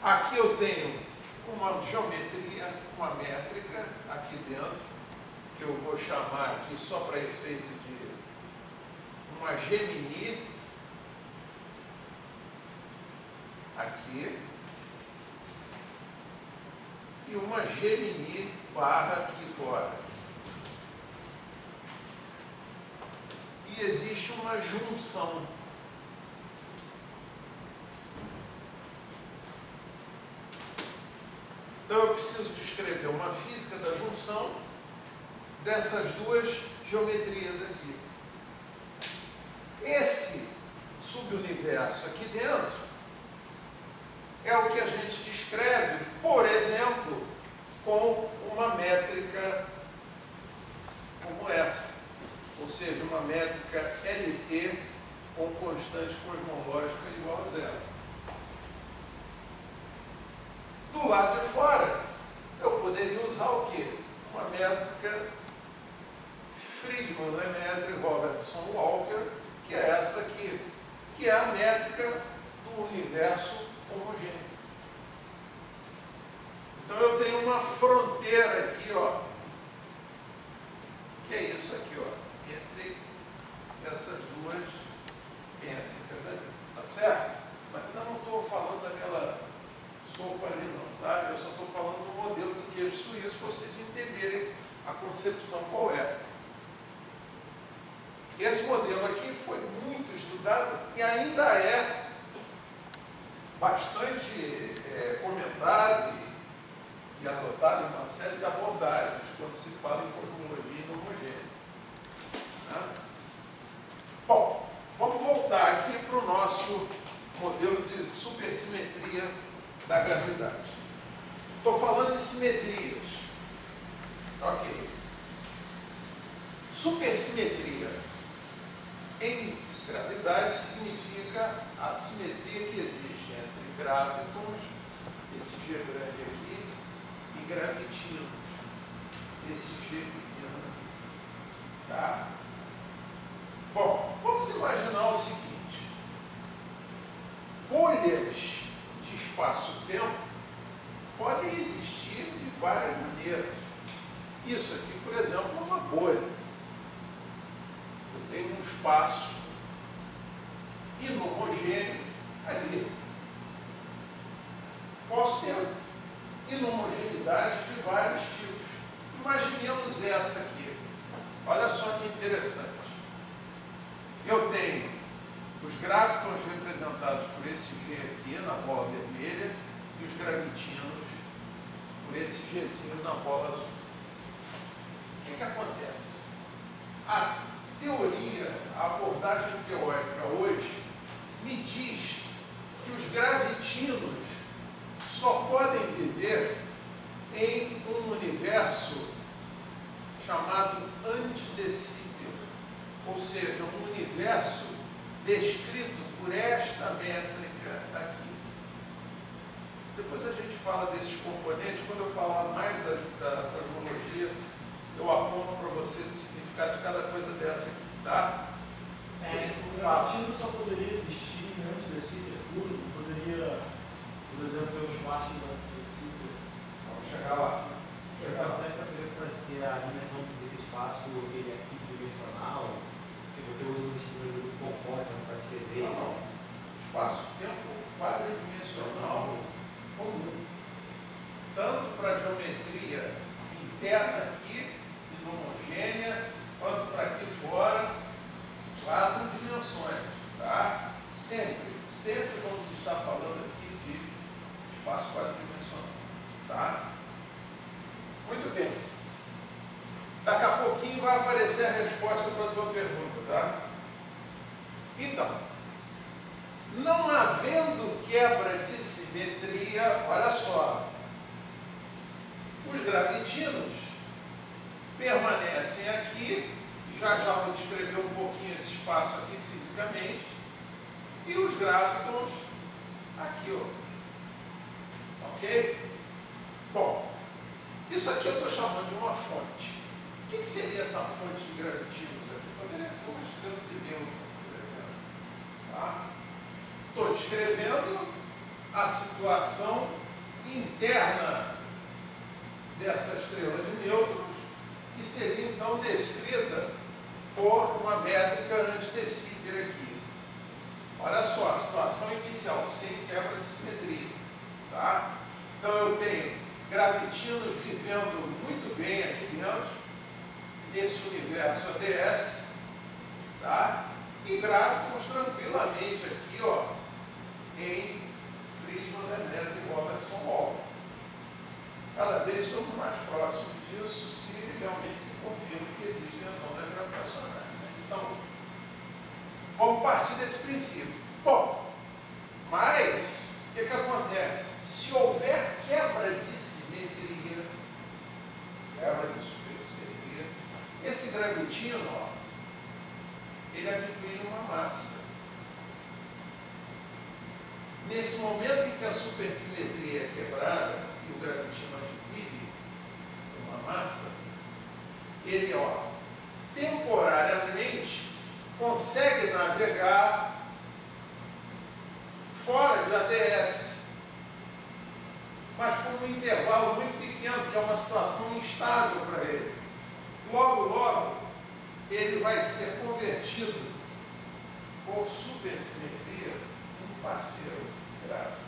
Aqui eu tenho uma geometria, uma métrica aqui dentro, que eu vou chamar aqui só para efeito de uma Gemini, aqui, e uma Gemini barra aqui fora. E existe uma junção. Então eu preciso descrever uma física da junção dessas duas geometrias aqui. Esse subuniverso aqui dentro é o que a gente descreve, por exemplo, com uma métrica como essa, ou seja, uma métrica LT com constante cosmológica igual a zero. Do lado de fora, eu poderia usar o quê? Uma métrica Friedmann, Lemaitre, Robertson, Walker, que é essa aqui, que é a métrica do universo homogêneo. Então eu tenho uma fronteira aqui, ó, que é isso aqui, ó, entre essas duas métricas ali, tá certo? Mas ainda não estou falando daquela sopa ali não, tá? Eu só estou falando do modelo do queijo suíço para vocês entenderem a concepção qual é. Esse modelo aqui foi muito estudado e ainda é bastante comentado e adotado em uma série de abordagens quando se fala em cosmologia inhomogênea. Né? Bom, vamos voltar aqui para o nosso modelo de supersimetria da gravidade. Estou falando de simetrias. Ok. Supersimetria em gravidade significa a simetria que existe entre gravitons, esse G grande aqui, e gravitinos, esse G pequeno aqui. Tá? Bom, vamos imaginar o seguinte: bolhas de espaço-tempo podem existir de várias maneiras. Isso aqui, por exemplo, é uma bolha. Eu tenho um espaço inhomogêneo ali. Posso ter inhomogeneidades de vários tipos. Imaginemos essa aqui. Olha só que interessante. Eu tenho os gravitons representados por esse G aqui na bola vermelha e os gravitinos por esse Gzinho na bola azul. O que acontece? A teoria, a abordagem teórica hoje me diz que os gravitinos só podem viver em um universo chamado chamado antidecível, ou seja, um universo descrito por esta métrica aqui. Depois a gente fala desses componentes. Quando eu falar mais da tecnologia, eu aponto para você o significado de cada coisa dessa aqui, tá? O gravitino só poderia existir antes desse puro, poderia, por exemplo, ter os machos antes desse. Vamos chegar lá. Até para poder fazer a dimensão desse espaço, ele é tridimensional, se você usa um tipo de conforto para descrever isso. Espaço-tempo quadridimensional comum, tanto para a geometria interna aqui, de homogênea, quanto para aqui fora, 4 dimensões, tá? Sempre quando se está falando aqui de espaço quadridimensional, tá? Muito bem. Daqui a pouquinho vai aparecer a resposta para a tua pergunta, tá? Então, não havendo quebra de simetria, olha só, os gravitinos permanecem aqui, já vou descrever um pouquinho esse espaço aqui fisicamente, e os gravitons aqui, ó. Ok? Bom, isso aqui eu estou chamando de uma fonte. O que seria essa fonte de gravitinos aqui? Poderia ser uma estrela de nêutrons, por exemplo. Tá? Estou descrevendo a situação interna dessa estrela de nêutrons, que seria então descrita por uma métrica antidecível aqui. Olha só, a situação inicial, sem quebra de simetria. Tá? Então eu tenho gravitinos vivendo muito bem aqui dentro, nesse universo ADS, tá? E gravitons tranquilamente aqui, ó, em Friedmann, Lemaitre e Robertson-Walker. Cada vez estamos mais próximos disso, se realmente se confirma que existem as ondas gravitacionais. Né? Então, vamos partir desse princípio. Bom, mas o que acontece? Se houver quebra de simetria, quebra de supersimetria, esse gravitino, ó, ele adquire uma massa. Nesse momento em que a supersimetria é quebrada e o gravitino adquire uma massa, ele, ó, temporariamente consegue navegar fora de ADS, mas por um intervalo muito pequeno, que é uma situação instável para ele. Logo, ele vai ser convertido por supersimetria em um parceiro gráfico.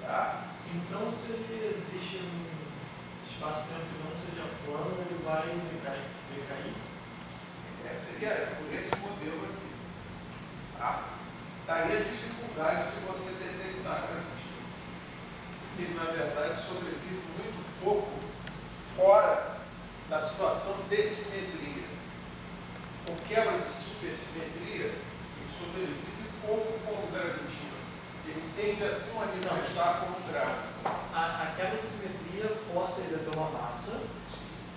Tá? Então, se ele existe um espaço-tempo que não seja plano, ele vai decair. Seria por esse modelo aqui. Tá? Daí a dificuldade de você determinar a garantia. Porque ele, na verdade, sobrevive muito pouco fora da situação de simetria. Com quebra de supersimetria, ele sobrevive pouco como gravitino. Ele tende a se manifestar como gráfico. A quebra de simetria força ele a ter uma massa,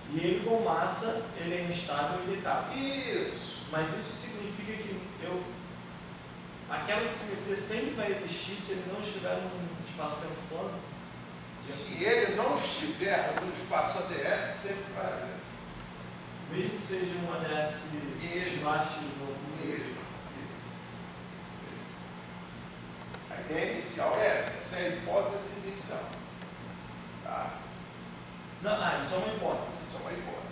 e ele com massa, ele é instável e decai. Isso. Mas isso significa que a quebra de simetria sempre vai existir se ele não estiver num espaço-tempo plano? Se ele não estiver no espaço ADS, sempre vai haver. Mesmo que seja um ADS esbaixo no Mesmo. A ideia inicial é essa é a hipótese inicial. Tá? Não, isso é uma hipótese. Isso é uma hipótese.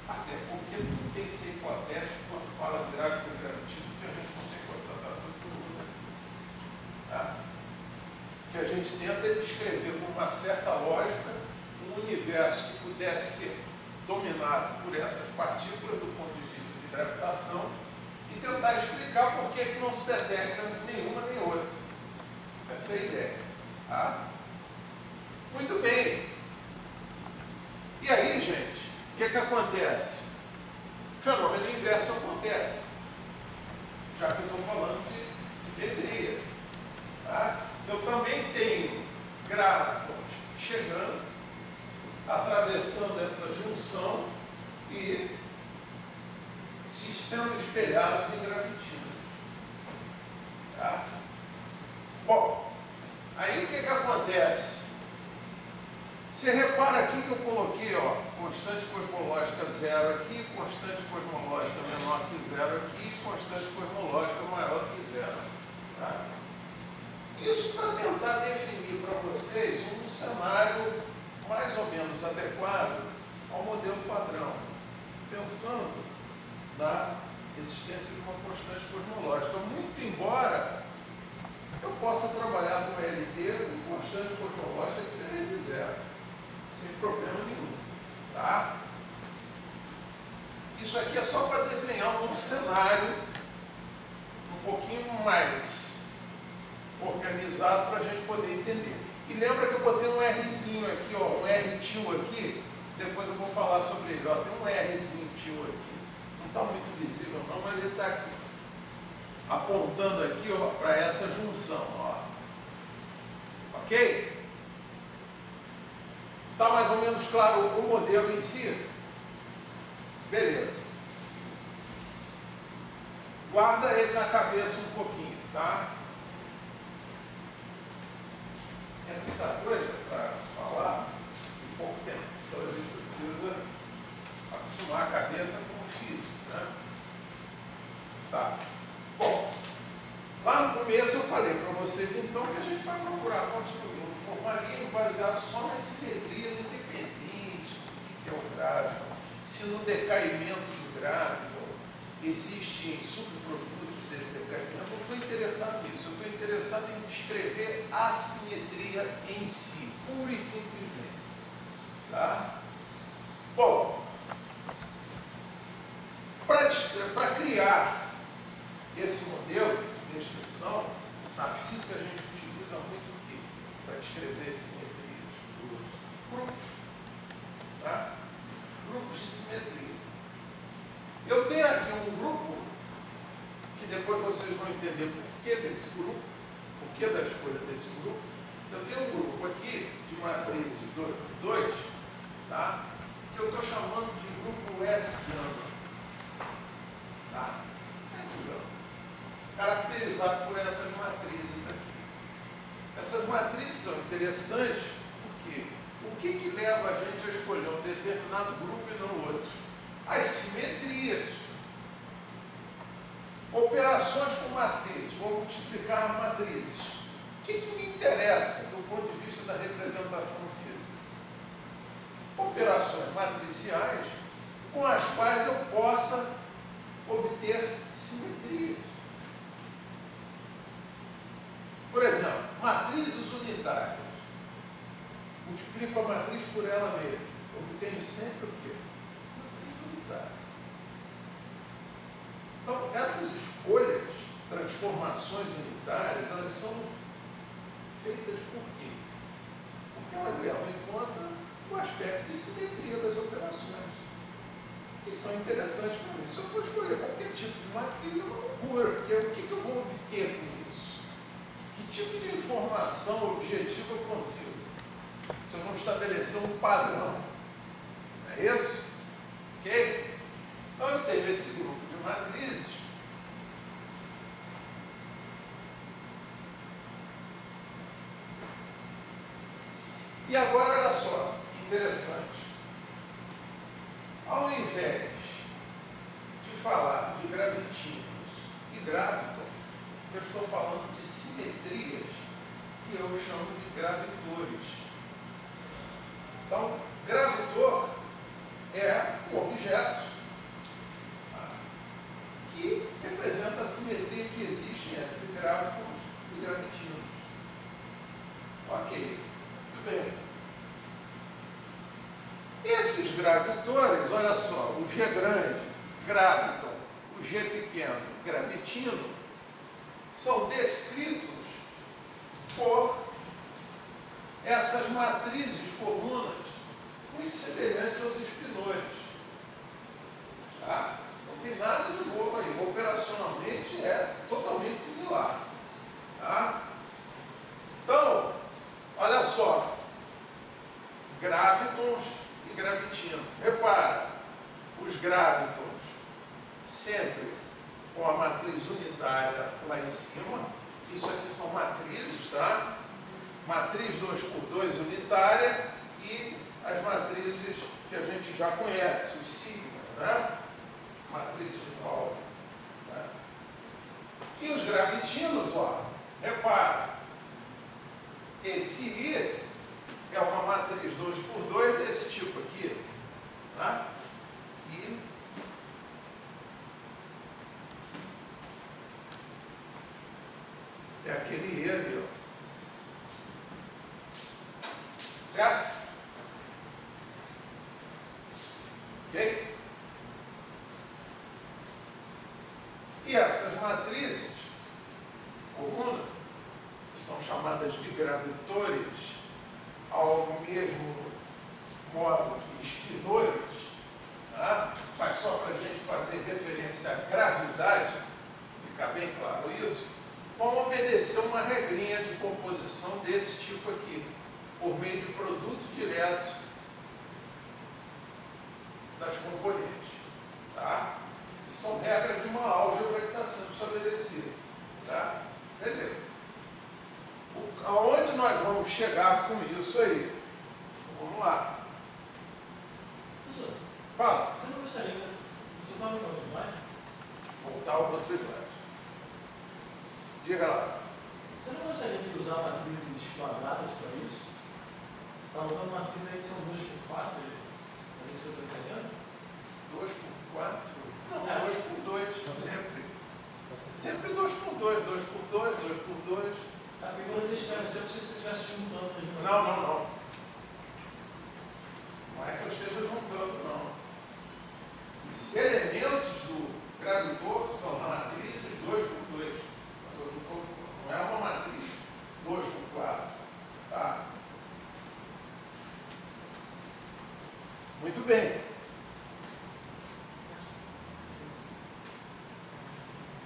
Até porque tudo tem que ser hipotético quando fala de gráfico e gravitino, porque a gente não tem constatação de tudo. Tá? Que a gente tenta descrever com uma certa lógica um universo que pudesse ser dominado por essas partículas do ponto de vista de gravitação e tentar explicar por que não se detecta nenhuma nem outra. Essa é a ideia. Tá? Muito bem. E aí, gente, o que acontece? O fenômeno inverso acontece. Já que eu estou falando de simetria. Tá? Eu também tenho gráficos chegando atravessando essa junção e sendo espelhados em gravitínios. Tá? Bom, aí o que acontece? Você repara aqui que eu coloquei, ó, constante cosmológica zero aqui, constante cosmológica menor que zero aqui, constante cosmológica maior que zero. Tá? Isso para tentar definir para vocês um cenário mais ou menos adequado ao modelo padrão, pensando na existência de uma constante cosmológica. Muito embora eu possa trabalhar com LD com constante cosmológica diferente de zero, sem problema nenhum. Tá? Isso aqui é só para desenhar um cenário um pouquinho mais organizado para a gente poder entender. E lembra que eu botei um Rzinho aqui, ó, um R tio aqui, depois eu vou falar sobre ele. Ó, tem um Rzinho tio aqui. Não está muito visível não, mas ele está aqui. Apontando aqui, ó, para essa junção. Ó. Ok? Está mais ou menos claro o modelo em si? Beleza. Guarda ele na cabeça um pouquinho, tá? É muita coisa para falar em pouco tempo. Então a gente precisa acostumar a cabeça com o físico, né? Tá. Bom, lá no começo eu falei para vocês então que a gente vai procurar construir um formalismo baseado só nas simetrias independentes do que é o grávido, se no decaimento do grávido existem subprodutos desse decaimento. Eu não estou interessado nisso, eu estou interessado em descrever a simetria em si, pura e simplesmente. Tá? Bom, para criar esse modelo de descrição, na física a gente utiliza muito o quê? Para descrever simetrias? Grupos. Tá? Grupos de simetria. Eu tenho aqui um grupo, que depois vocês vão entender por que desse grupo, por que da escolha desse grupo. Eu tenho um grupo aqui de matrizes 2 por 2, tá? Que eu estou chamando de grupo S-gama. Tá? S-gama. Caracterizado por essas matrizes aqui. Essas matrizes são interessantes porque o que leva a gente a escolher um determinado grupo e não outro? As simetrias. Operações com matrizes. Vou multiplicar matrizes. O que me interessa do ponto de vista da representação física? Operações matriciais com as quais eu possa obter simetrias. Por exemplo, matrizes unitárias. Multiplico a matriz por ela mesma. Obtenho sempre o quê? Matriz unitária. Então, essas escolhas, transformações unitárias, elas são feitas por quê? Porque elas levam em conta o aspecto de simetria das operações, que são interessantes para mim. Se eu for escolher qualquer tipo de matriz, é uma loucura, porque o que eu vou obter com isso? Que tipo de informação objetiva eu consigo? Se eu não estabelecer um padrão. Não é isso? Ok? Então eu tenho esse grupo de matrizes. E agora, olha só, que interessante. Ao invés de falar de gravitínios e gravitons, eu estou falando de simetrias que eu chamo de gravitores. Então, gravitor é um objeto que representa a simetria que existe entre gravitons e gravitínios. Ok, muito bem. Esses gravitores, olha só, o G grande, graviton, o G pequeno, gravitino, são descritos por essas matrizes comunas muito semelhantes aos espinores. Tá? Não tem nada de novo aí. Operacionalmente é totalmente similar. Tá? Então, olha só. Gravitons repara, os gravitons sempre com a matriz unitária lá em cima. Isso aqui são matrizes, tá? Matriz 2x2 unitária e as matrizes que a gente já conhece, os sigma, né? Matriz de Pauli. Né? E os gravitinos, ó, repara, esse I é uma matriz 2x2 desse tipo aqui, tá? E é aquele I ali, ó. Certo? Ok? E essas matrizes, coluna, que são chamadas de gravitores, ao mesmo modo que espinores, tá? Mas só para a gente fazer referência à gravidade, ficar bem claro isso, vão obedecer uma regrinha de composição desse tipo aqui, por meio de produto direto das componentes. Tá? E são regras de uma álgebra que está sendo estabelecida. Tá? Beleza. Aonde nós vamos chegar com isso aí? Vamos lá. Professor, Fala. você não gostaria de... Você fala no outro slide? Voltar ao outro slide. Diga lá. Você não gostaria de usar matrizes quadradas para isso? Você está usando matrizes aí que são 2x4? É isso que eu estou entendendo? 2x4? Não, É. 2x2, sempre. Sempre 2x2, 2x2, 2x2. Tá, porque quando você escreve, sempre se você estivesse juntando as matrizes. Não. Não é que eu esteja juntando, não. Os elementos do gravitor são matrizes 2x2. Não é uma matriz 2x4. Tá? Muito bem.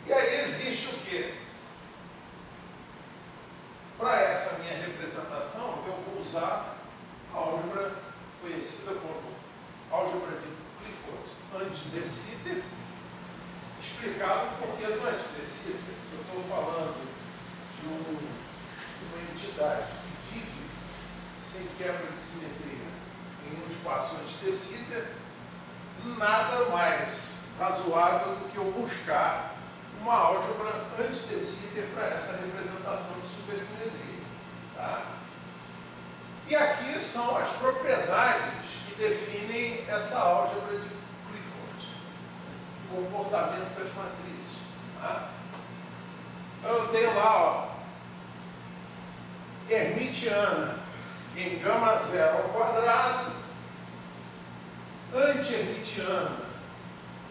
E aí existe o quê? Para essa minha representação, eu vou usar a álgebra conhecida como álgebra de Clifford, anti de Sitter, explicado o porquê do anti de Sitter. Se eu estou falando de uma entidade que vive sem quebra de simetria em um espaço anti de Sitter, nada mais razoável do que eu buscar uma álgebra anti de Sitter para essa representação de supersimetria. Tá? E aqui são as propriedades que definem essa álgebra de Clifford, o comportamento das matrizes. Tá? Então eu tenho lá, ó, hermitiana em gama zero ao quadrado, anti-hermitiana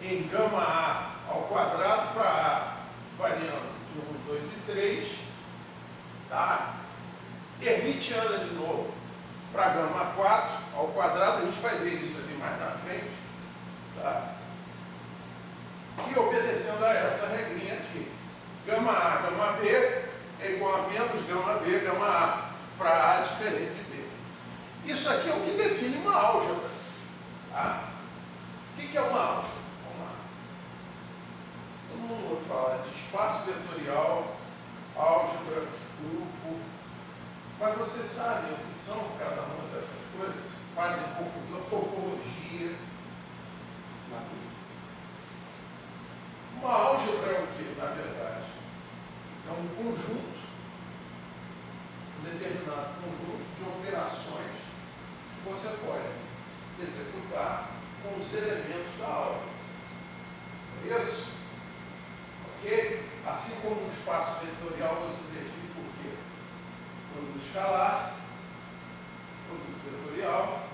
em gama A ao quadrado para A, variando de 1, 2 e 3, tá? Hermitiana de novo para gama 4 ao quadrado, a gente vai ver isso ali mais na frente, tá? E obedecendo a essa regrinha aqui, gama A, gama B é igual a menos gama B, gama A, para A diferente de B. Isso aqui é o que define uma álgebra, tá? O que é uma álgebra? Todo mundo vai falar de espaço vetorial, álgebra, grupo, mas vocês sabem o que são cada uma dessas coisas? Fazem confusão, topologia, matriz. Uma álgebra é o que, na verdade? É um conjunto, um determinado conjunto de operações que você pode executar com os elementos da álgebra. Isso? Ok? Assim como no espaço vetorial você define por quê? Produto escalar, produto vetorial,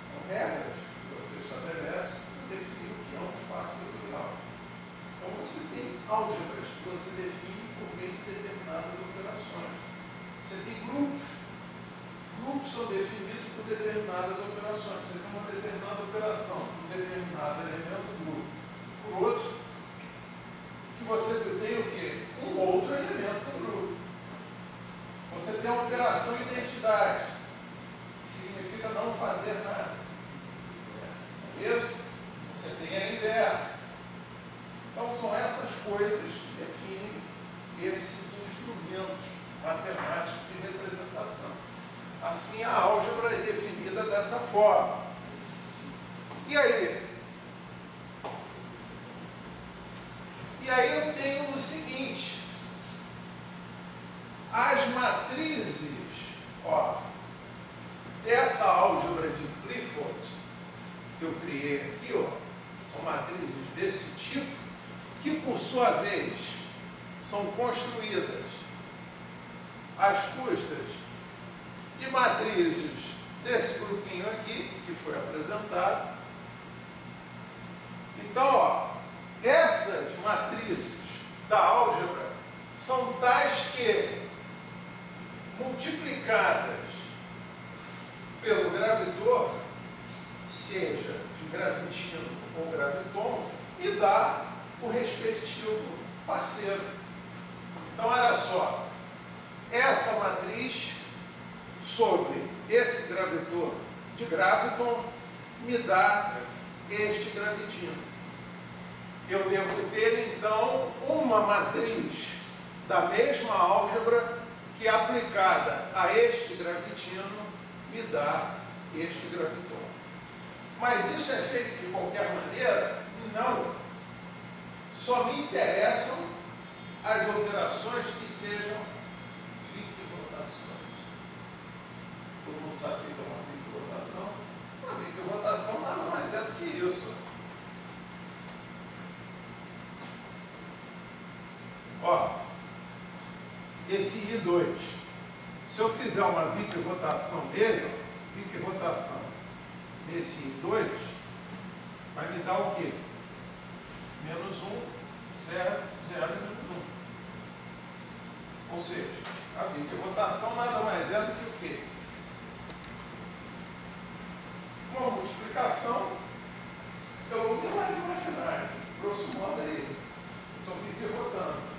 são regras que você estabelece para definir o que é um espaço vetorial. Então você tem álgebras que você define por meio de determinadas operações. Você tem grupos. Grupos são definidos por determinadas operações. Você tem uma determinada operação, um determinado elemento do grupo. Por outro, que você tem o quê? Um outro elemento do grupo. Você tem uma operação identidade, que significa não fazer nada. tem a inversa. Então, são essas coisas que definem esses instrumentos matemáticos de representação. Assim, a álgebra é definida dessa forma. E aí? E aí eu tenho o seguinte, as matrizes, ó, dessa álgebra de Clifford, que eu criei aqui, ó, são matrizes desse tipo, que por sua vez são construídas às custas de matrizes desse grupinho aqui, que foi apresentado. Então, ó, essas matrizes da álgebra são tais que, multiplicadas pelo gravitor, seja de gravitino ou graviton, me dá o respectivo parceiro. Então, olha só, essa matriz sobre esse gravitor de graviton me dá este gravitino. Eu devo ter, então, uma matriz da mesma álgebra que, aplicada a este gravitino, me dá este graviton. Mas isso é feito de qualquer maneira? Não. Só me interessam as operações que sejam Wick-rotações. Todo mundo sabe o que é uma Wick-rotação? Uma Wick-rotação nada mais é do que isso. Ó, esse I2, se eu fizer uma Wick-rotação dele, Wick-rotação nesse I2, vai me dar o quê? Menos 1, 0, 0 e menos 1. Ou seja, a Wick-rotação nada mais é do que o quê? Uma multiplicação pelo número imaginário. Grosso modo é isso. Estou Wick-rotando.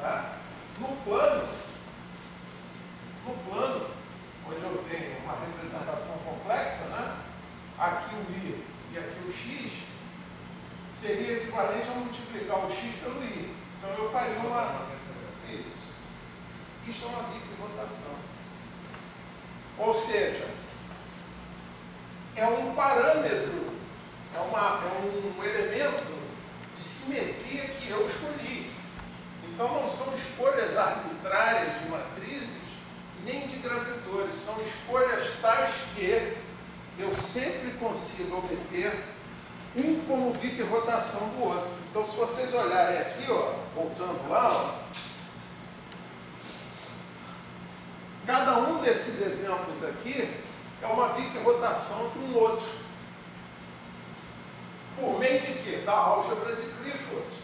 Tá? No plano, onde eu tenho uma representação complexa, né? Aqui o I e aqui o X, seria equivalente a multiplicar o X pelo I. Então eu faria uma... Isso. Isso é uma Wick-rotação. Ou seja, é um parâmetro, é um elemento de simetria que eu escolhi. Então não são escolhas arbitrárias de matrizes, nem de gravitores, são escolhas tais que eu sempre consigo obter um como Wick-rotação do outro. Então, se vocês olharem aqui, ó, voltando lá, ó, cada um desses exemplos aqui é uma Wick-rotação de um outro. Por meio de quê? Da álgebra de Clifford.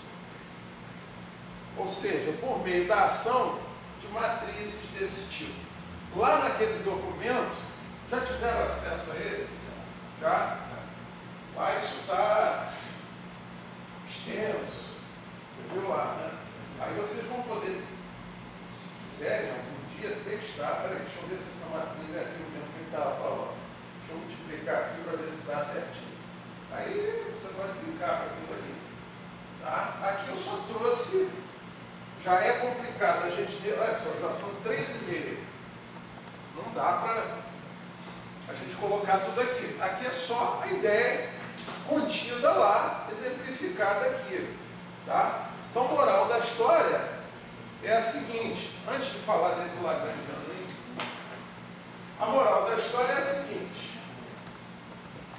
Ou seja, por meio da ação de matrizes desse tipo. Lá naquele documento, já tiveram acesso a ele? Já? Lá isso está extenso. Você viu lá, né? Aí vocês vão poder, se quiserem, algum dia, testar. Peraí, deixa eu ver se essa matriz é aquilo mesmo que ele estava falando. Deixa eu multiplicar aqui para ver se dá certinho. Aí você pode brincar com aquilo ali. Tá? Aqui eu só trouxe, já é complicado. A gente, olha só, já são 3,5. Não dá para a gente colocar tudo aqui. Aqui é só a ideia contida lá, exemplificada aqui. Tá? Então, a moral da história é a seguinte, antes de falar desse lagrangiano aí, a moral da história é a seguinte: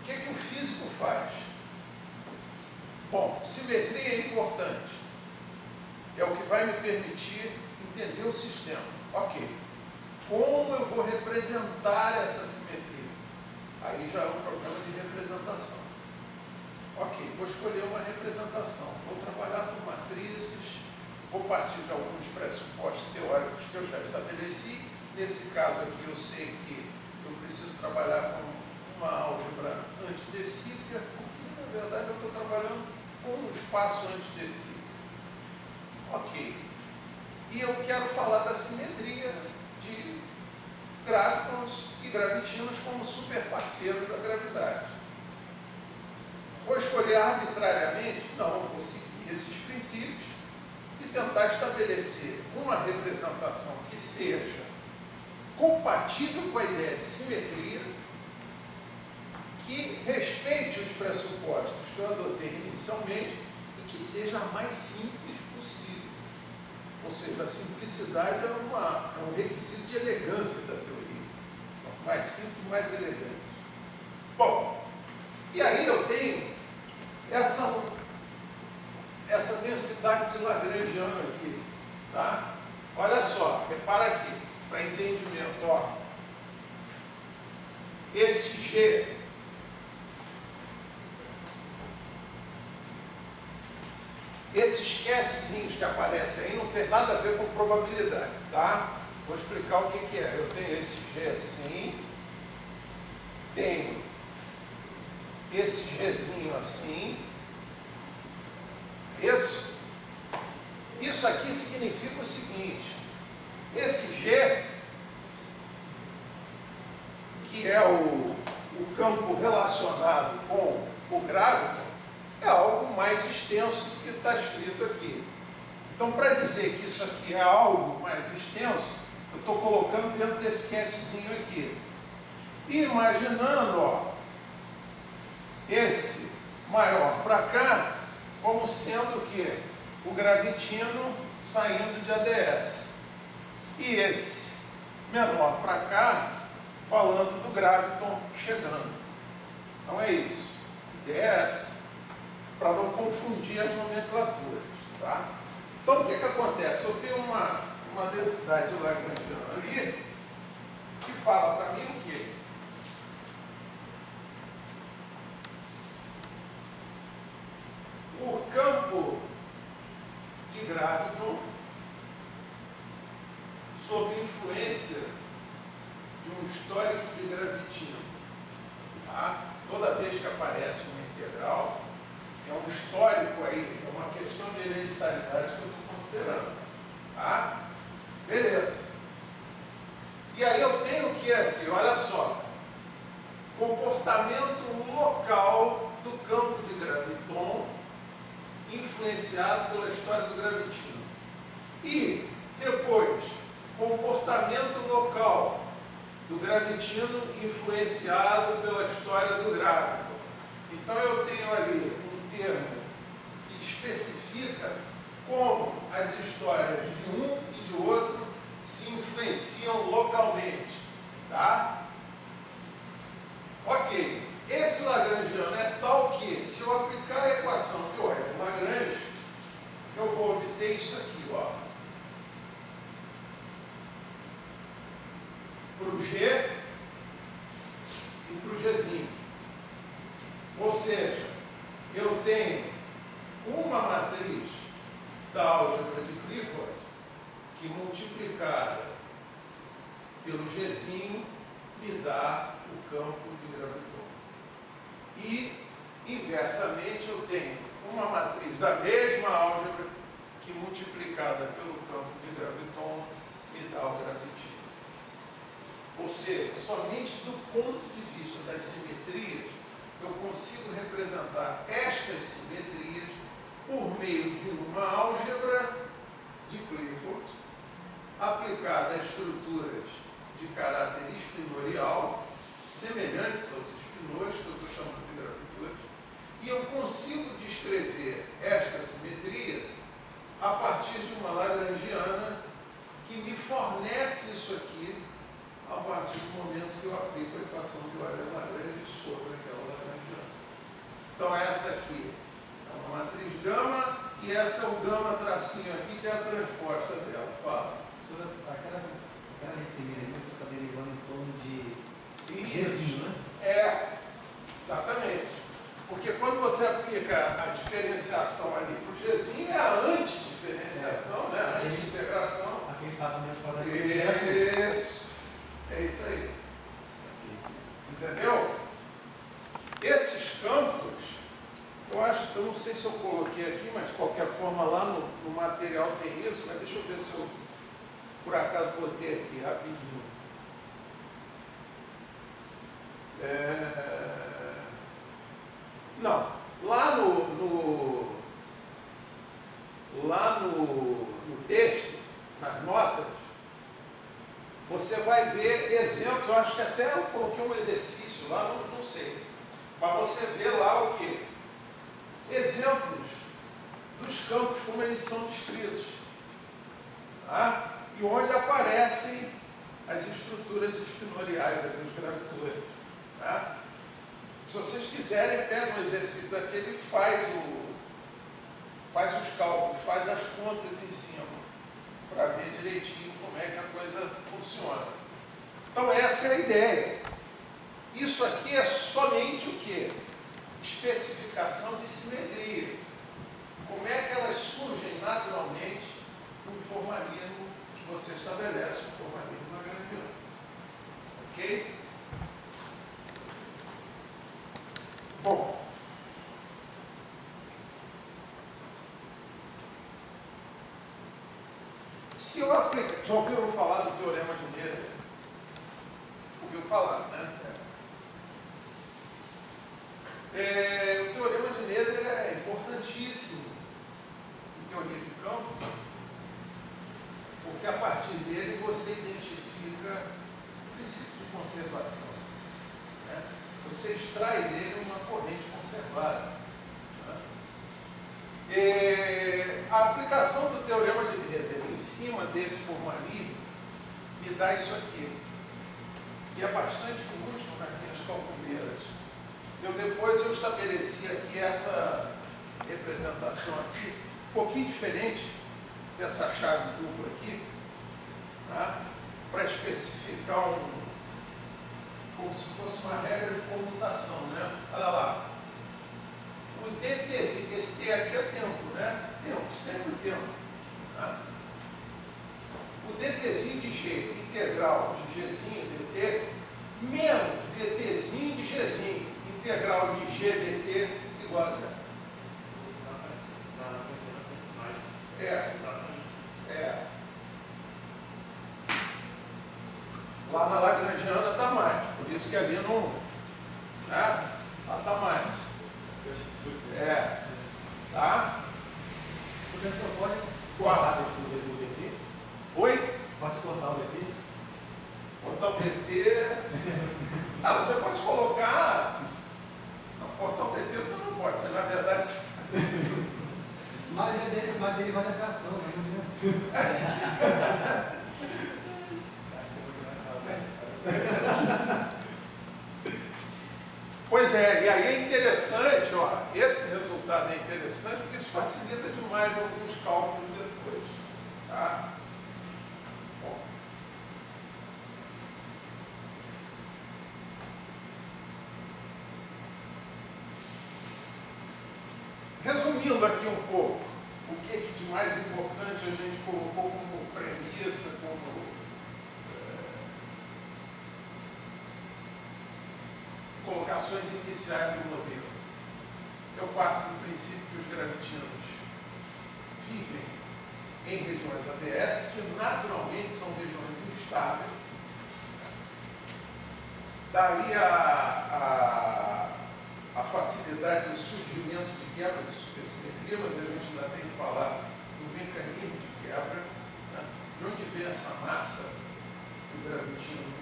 o que o físico faz? Bom, simetria é importante. É o que vai me permitir entender o sistema. Ok. Como eu vou representar essa simetria? Aí já é um problema de representação. Ok, vou escolher uma representação. Vou trabalhar com matrizes, vou partir de alguns pressupostos teóricos que eu já estabeleci. Nesse caso aqui eu sei que eu preciso trabalhar com uma álgebra antidecíclica, porque na verdade eu estou trabalhando com um espaço antidecíclico. Ok. E eu quero falar da simetria de gravitons e gravitinos como super parceiros da gravidade. vou escolher arbitrariamente? Não, vou seguir esses princípios e tentar estabelecer uma representação que seja compatível com a ideia de simetria, que respeite os pressupostos que eu adotei inicialmente e que seja a mais simples possível. Ou seja, a simplicidade é um requisito de elegância da teoria. Mais simples, mais elegante. Bom, e aí eu tenho essa densidade de Lagrangiano aqui, tá? Olha só, repara aqui, para entendimento, ó. Esse G esses sketchzinhos que aparecem aí não tem nada a ver com probabilidade, tá? Vou explicar o que é. Eu tenho esse G assim, tenho esse Gzinho assim. Isso aqui significa o seguinte: esse G, que é o campo relacionado com o grávido, é algo mais extenso do que está escrito aqui. Então, para dizer que isso aqui é algo mais extenso, eu estou colocando dentro desse sketchzinho aqui. E imaginando, ó, esse maior para cá, como sendo o quê? O gravitino saindo de ADS. E esse menor para cá, falando do graviton chegando. Então é isso. ADS, para não confundir as nomenclaturas, tá? Então, o que acontece? Eu tenho uma densidade de Lagrangiano ali, que fala para mim o quê? O campo de graviton, sob influência de um histórico de gravitino, tá? Toda vez que aparece uma integral, é um histórico aí, é uma questão de hereditariedade que eu estou considerando. Tá? Beleza. E aí eu tenho o que aqui? Olha só. Comportamento local do campo de graviton influenciado pela história do gravitino. E depois, comportamento local do gravitino influenciado pela história do grávido. Então eu tenho ali termo que especifica como as histórias de um e de outro se influenciam localmente, tá? Ok, esse Lagrangiano é tal que, se eu aplicar a equação de Euler-Lagrange, eu vou obter isso aqui, ó, para o G e para o Gzinho. Ou seja, eu tenho uma matriz da álgebra de Clifford que, multiplicada pelo Gzinho, me dá o campo de graviton. E, inversamente, eu tenho uma matriz da mesma álgebra que, multiplicada pelo campo de graviton, me dá o gravitino. Ou seja, somente do ponto de vista das simetrias, eu consigo representar estas simetrias por meio de uma álgebra de Clifford aplicada a estruturas de caráter espinorial, semelhantes aos espinores, que eu estou chamando de gravituras, e eu consigo descrever esta simetria a partir de uma lagrangiana que me fornece isso aqui a partir do momento que eu aplico a equação de Euler-Lagrange sobre aquela lagrangiana. Então essa aqui é uma matriz gama e essa é o gama tracinho aqui, que é a transposta dela. Fala. Aquela primeira ali, você está derivando em torno de Gzinho, né? É, exatamente. Porque quando você aplica a diferenciação ali para o Gzinho, é a antidiferenciação, né? A anti-integração. Aquele espaço menos quadrado. Isso. É isso aí. Entendeu? Esses campos, eu não sei se eu coloquei aqui, mas de qualquer forma lá no material tem isso, mas deixa eu ver se eu por acaso botei aqui rapidinho. Não, Lá no texto, nas notas, você vai ver exemplo, eu acho que até eu coloquei um exercício lá, não sei, para você ver lá o quê? Exemplos dos campos como eles são descritos, tá? E onde aparecem as estruturas espinoriais, os gravitores, tá? Se vocês quiserem, pega um exercício daquele e faz os cálculos, faz as contas em cima, para ver direitinho como é que a coisa funciona. Então essa é a ideia. Isso aqui é somente o quê? Especificação de simetria. Como é que elas surgem naturalmente no formalismo que você estabelece, o formalismo lagrangiano. Ok? Bom, se eu aplicar, já ouviram falar do teorema de Gödel? Ouviu falar, né? O teorema de Gödel é importantíssimo em teoria de campos, porque a partir dele você identifica o princípio de conservação, né? Você extrai dele uma corrente conservada, né? A aplicação do teorema de Gödel em cima desse formalismo me dá isso aqui, que é bastante útil nas minhas calculeiras. Depois eu estabeleci aqui essa representação aqui, um pouquinho diferente dessa chave dupla aqui, tá? Para especificar como se fosse uma regra de comutação, né? Olha lá. O DTzinho, esse T aqui é tempo, né? Tempo, sempre tempo. Tá? O DTzinho de G, integral de Gzinho dt, menos DTzinho de Gzinho, integral de G dt, igual a zero. Lá na Lagrangiana está mais, por isso que ali não. Né? Lá está mais. Tá? O professor pode Qual? depois do DT? Oi? Pode cortar o DT? Cortar o DT. Você pode colocar. Não, cortar o DT você não pode, porque na verdade. Mas dele vai da fração, né? Pois é, e aí é interessante, ó, esse resultado é interessante porque isso facilita demais alguns cálculos depois, tá? Bom. Resumindo aqui um pouco, o que de mais importante a gente colocou como premissa, como colocações iniciais do modelo. Eu parto do princípio que os gravitinos vivem em regiões ADS, que naturalmente são regiões instáveis. Daí a facilidade do surgimento de quebra de supersimetria, mas a gente ainda tem que falar do mecanismo de quebra, né? De onde vem essa massa que o gravitino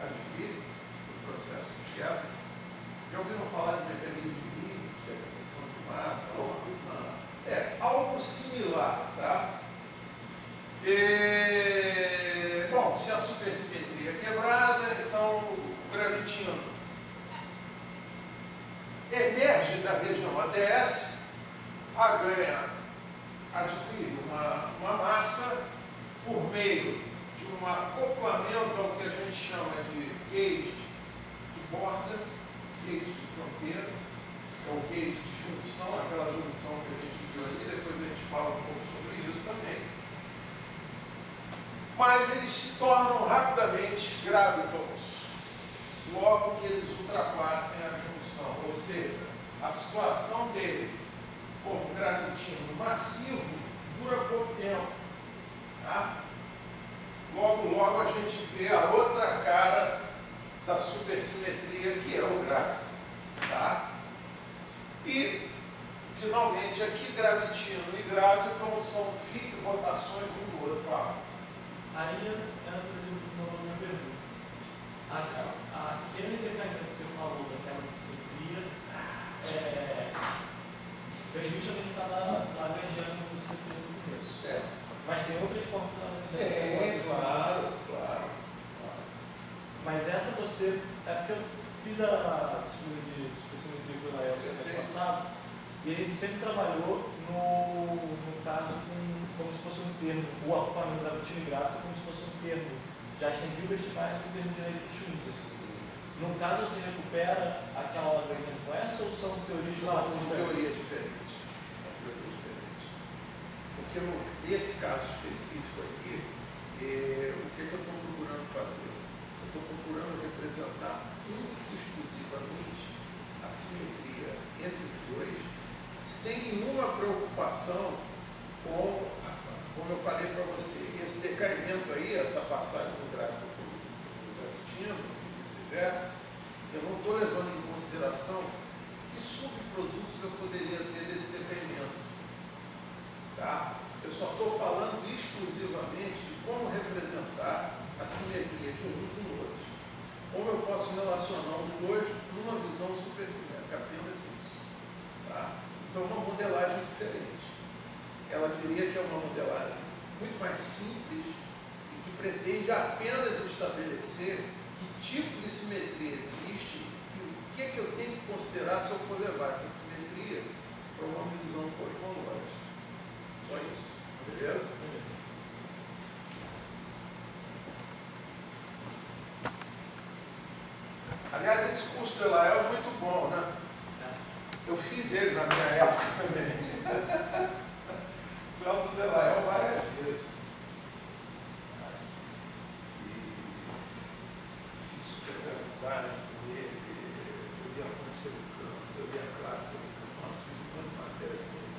adquire no processo de quebra. Já ouviram falar de mecanismo de Lie, de aquisição de massa? Algo similar, tá? Bom, se a supersimetria é quebrada, então o gravitino emerge da região ADS, adquire uma massa por meio de um acoplamento ao que a gente chama de gauge de borda, gauge de fronteira, é o gauge de junção, aquela junção que a gente viu ali, depois a gente fala um pouco sobre isso também. Mas eles se tornam rapidamente gravitons, logo que eles ultrapassem a junção, ou seja, a situação dele como gravitino massivo dura pouco tempo. Tá? Logo a gente vê a outra cara da supersimetria, que é o gráfico. Tá? E finalmente aqui gravitino e graviton são rotações um do outro. Fala. Aí entra uma minha pergunta. Aquele decaimento que você falou daquela simetria vem justamente para Lagrangiana como você definiu no começo. Certo. Mas tem outras formas da Lagrangiana. Claro. Mas essa você. É porque eu fiz a disciplina de simetria com o Lael semestre passado, e ele sempre trabalhou no caso como se fosse um termo, o agrupamento gravitino e gráfico como se fosse um termo de Einstein-Hilbert mais um termo de Schmidt. No caso, você recupera aquela Lagrangiana com essa ou são teorias Não, são teorias diferentes. Porque nesse caso específico aqui, o que eu estou procurando fazer? Eu estou procurando representar única e exclusivamente a simetria entre os dois, sem nenhuma preocupação com, como eu falei para você, esse decaimento aí, essa passagem do gráfico do gravitino, e vice-versa, eu não estou levando em consideração que subprodutos eu poderia ter desse decaimento. Tá? Eu só estou falando exclusivamente de como representar a simetria de um com o outro. Como eu posso relacionar os dois numa visão supersimétrica, apenas isso. Tá? Então, uma modelagem diferente. Ela diria que é uma modelagem muito mais simples e que pretende apenas estabelecer que tipo de simetria existe e o que é que eu tenho que considerar se eu for levar essa simetria para uma visão cosmológica. Só isso. Beleza? Aliás, esse curso do Elael é muito bom, né? Eu fiz ele na minha época também. Fui aluno do Elael várias vezes. E fiz supergravidade com ele. Eu li a quântica do campo, eu li a clássica do campo. Nossa, fiz um monte de matéria com ele.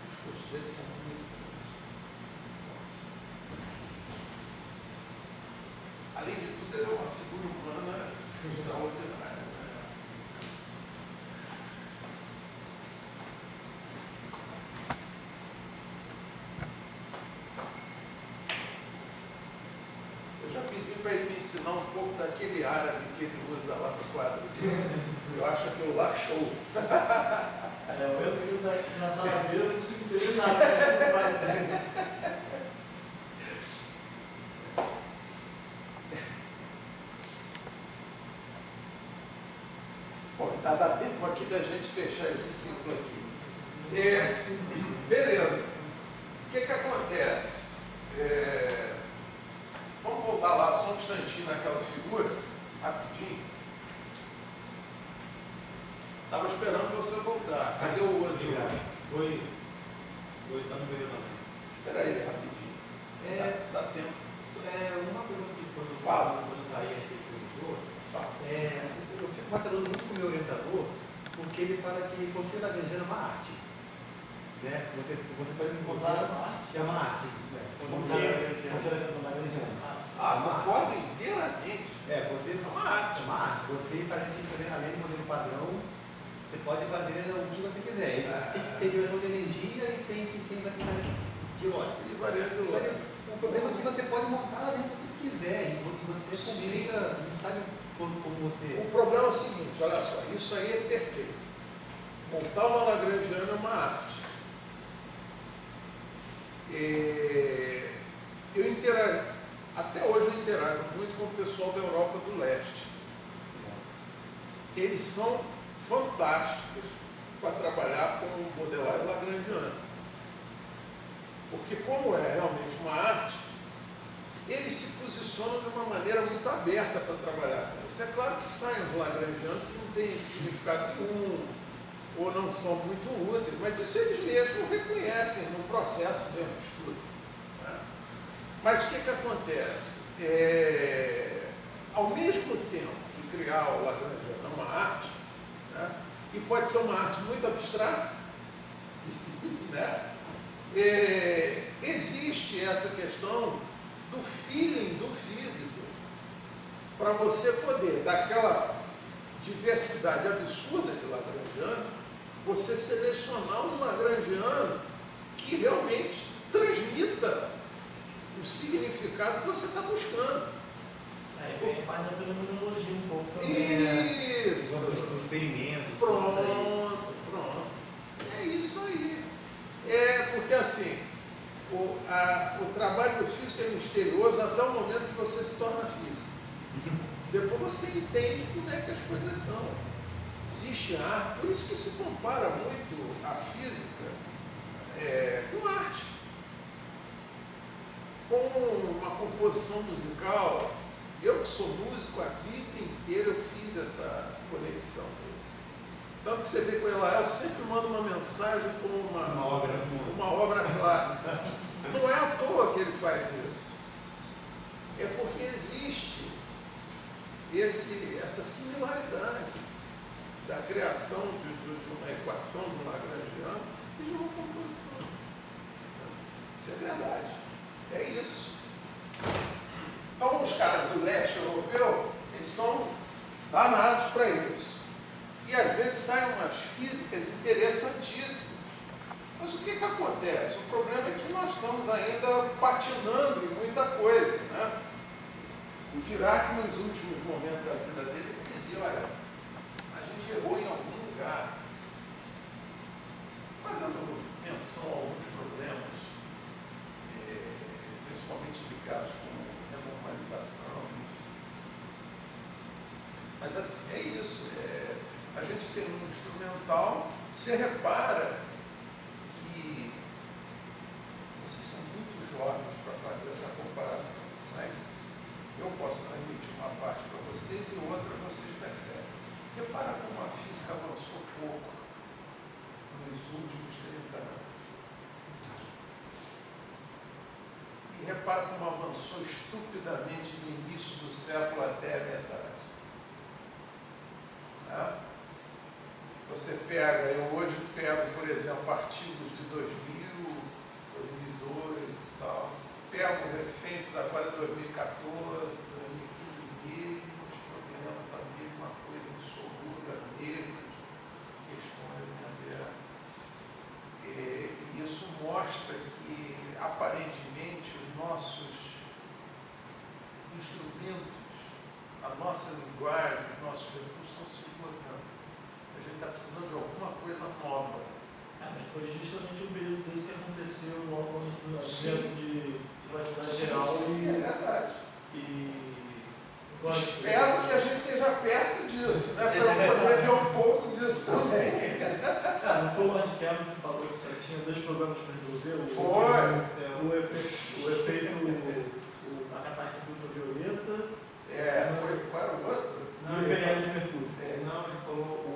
Os cursos dele são muito bons. Além de tudo, ele é uma figura humana extraordinária. Eu já pedi para ele me ensinar um pouco daquele árabe que ele usa lá no quadro dele. Eu acho aquilo lá show. Eu entro na sala dele, eu não consigo entender nada. Bom, dá tempo aqui da gente fechar esse ciclo aqui. Beleza. O que acontece? Vamos voltar lá só um instantinho naquela figura, rapidinho. Estava esperando você voltar. Cadê o outro? Foi não veio também. Espera aí, rapidinho. Dá tempo. Uma pergunta que quando Fala. quando saí, acho que ele perguntou, Fala. eu fico batalhando muito com o meu orientador, porque ele fala que construir Lagrangiana é uma arte. Né? Você pode encontrar é uma arte. Concordo inteiramente. Você É uma arte. É uma arte. Você fazendo isso também além do modelo padrão, você pode fazer o que você quiser. Tem que ter gerador de energia e tem que ser de lotes. E variando Só que o problema é que você pode montar lá dentro se você quiser. E você complica, não sabe como você. O problema é o seguinte, olha só, isso aí é perfeito. Montar uma Lagrangiana é uma arte. Até hoje eu interajo muito com o pessoal da Europa do Leste. Eles são fantásticos para trabalhar com modelagem lagrangiana. Porque como é realmente uma arte, eles se posicionam de uma maneira muito aberta para trabalhar com isso. É claro que saem os lagrangianos que não têm significado nenhum, ou não são muito úteis, mas isso eles mesmos reconhecem no processo mesmo de estudo. Né? Mas o que acontece? Ao mesmo tempo que criar o Lagrangiano é uma arte, né? E pode ser uma arte muito abstrata, né? Existe essa questão do feeling do físico para você poder, daquela diversidade absurda de Lagrangiano, você selecionar um lagrangiano que realmente transmita o significado que você está buscando. Aí vem a parte da fenomenologia um pouco também, né? Isso! Os experimentos. Pronto. É isso aí. Porque assim, o trabalho do físico é misterioso até o momento que você se torna físico. Depois você entende como é que as coisas são. Existe arte, por isso que se compara muito a física com arte. Com uma composição musical. Eu que sou músico, a vida inteira eu fiz essa conexão. Tanto que você vê com o Elael, sempre manda uma mensagem com uma obra clássica. Não é à toa que ele faz isso. É porque existe essa similaridade da criação de uma equação, de um lagrangiano e de uma composição. Isso é verdade. É isso. Então, os caras do leste europeu, eles são danados para isso. E às vezes saem umas físicas interessantíssimas. Mas o que acontece? O problema é que nós estamos ainda patinando em muita coisa, né? O Dirac, nos últimos momentos da vida dele, ele dizia, olha, a gente errou em algum lugar, fazendo menção a alguns problemas, principalmente ligados com renormalização, enfim. Mas assim, é isso. A gente tem um instrumental, você repara que vocês são muito jovens para fazer essa comparação, mas eu posso transmitir uma parte para vocês e outra vocês percebem. Repara como a física avançou pouco nos últimos 30 anos. E repara como avançou estupidamente no início do século até a metade. Tá? Você pega, eu hoje pego, por exemplo, artigos de 2000, 2002 e tal, pego recentes agora de 2014, 2015, os problemas, a mesma coisa insoluta, negros, questões abertas. E isso mostra que, aparentemente, os nossos instrumentos, a nossa linguagem, os nossos recursos estão se esgotando. A gente está precisando de alguma coisa nova. Mas foi justamente o período desse que aconteceu logo antes do advento de relatividade geral. É verdade. Espero que a gente esteja perto disso, né? Para eu poder ver um pouco disso também. Não foi o Lord Kelvin que falou que só tinha 2 problemas para resolver? Foi. O efeito, a catástrofe ultravioleta. Qual era o outro? E o imperialismo de Mercúrio. Não, ele falou o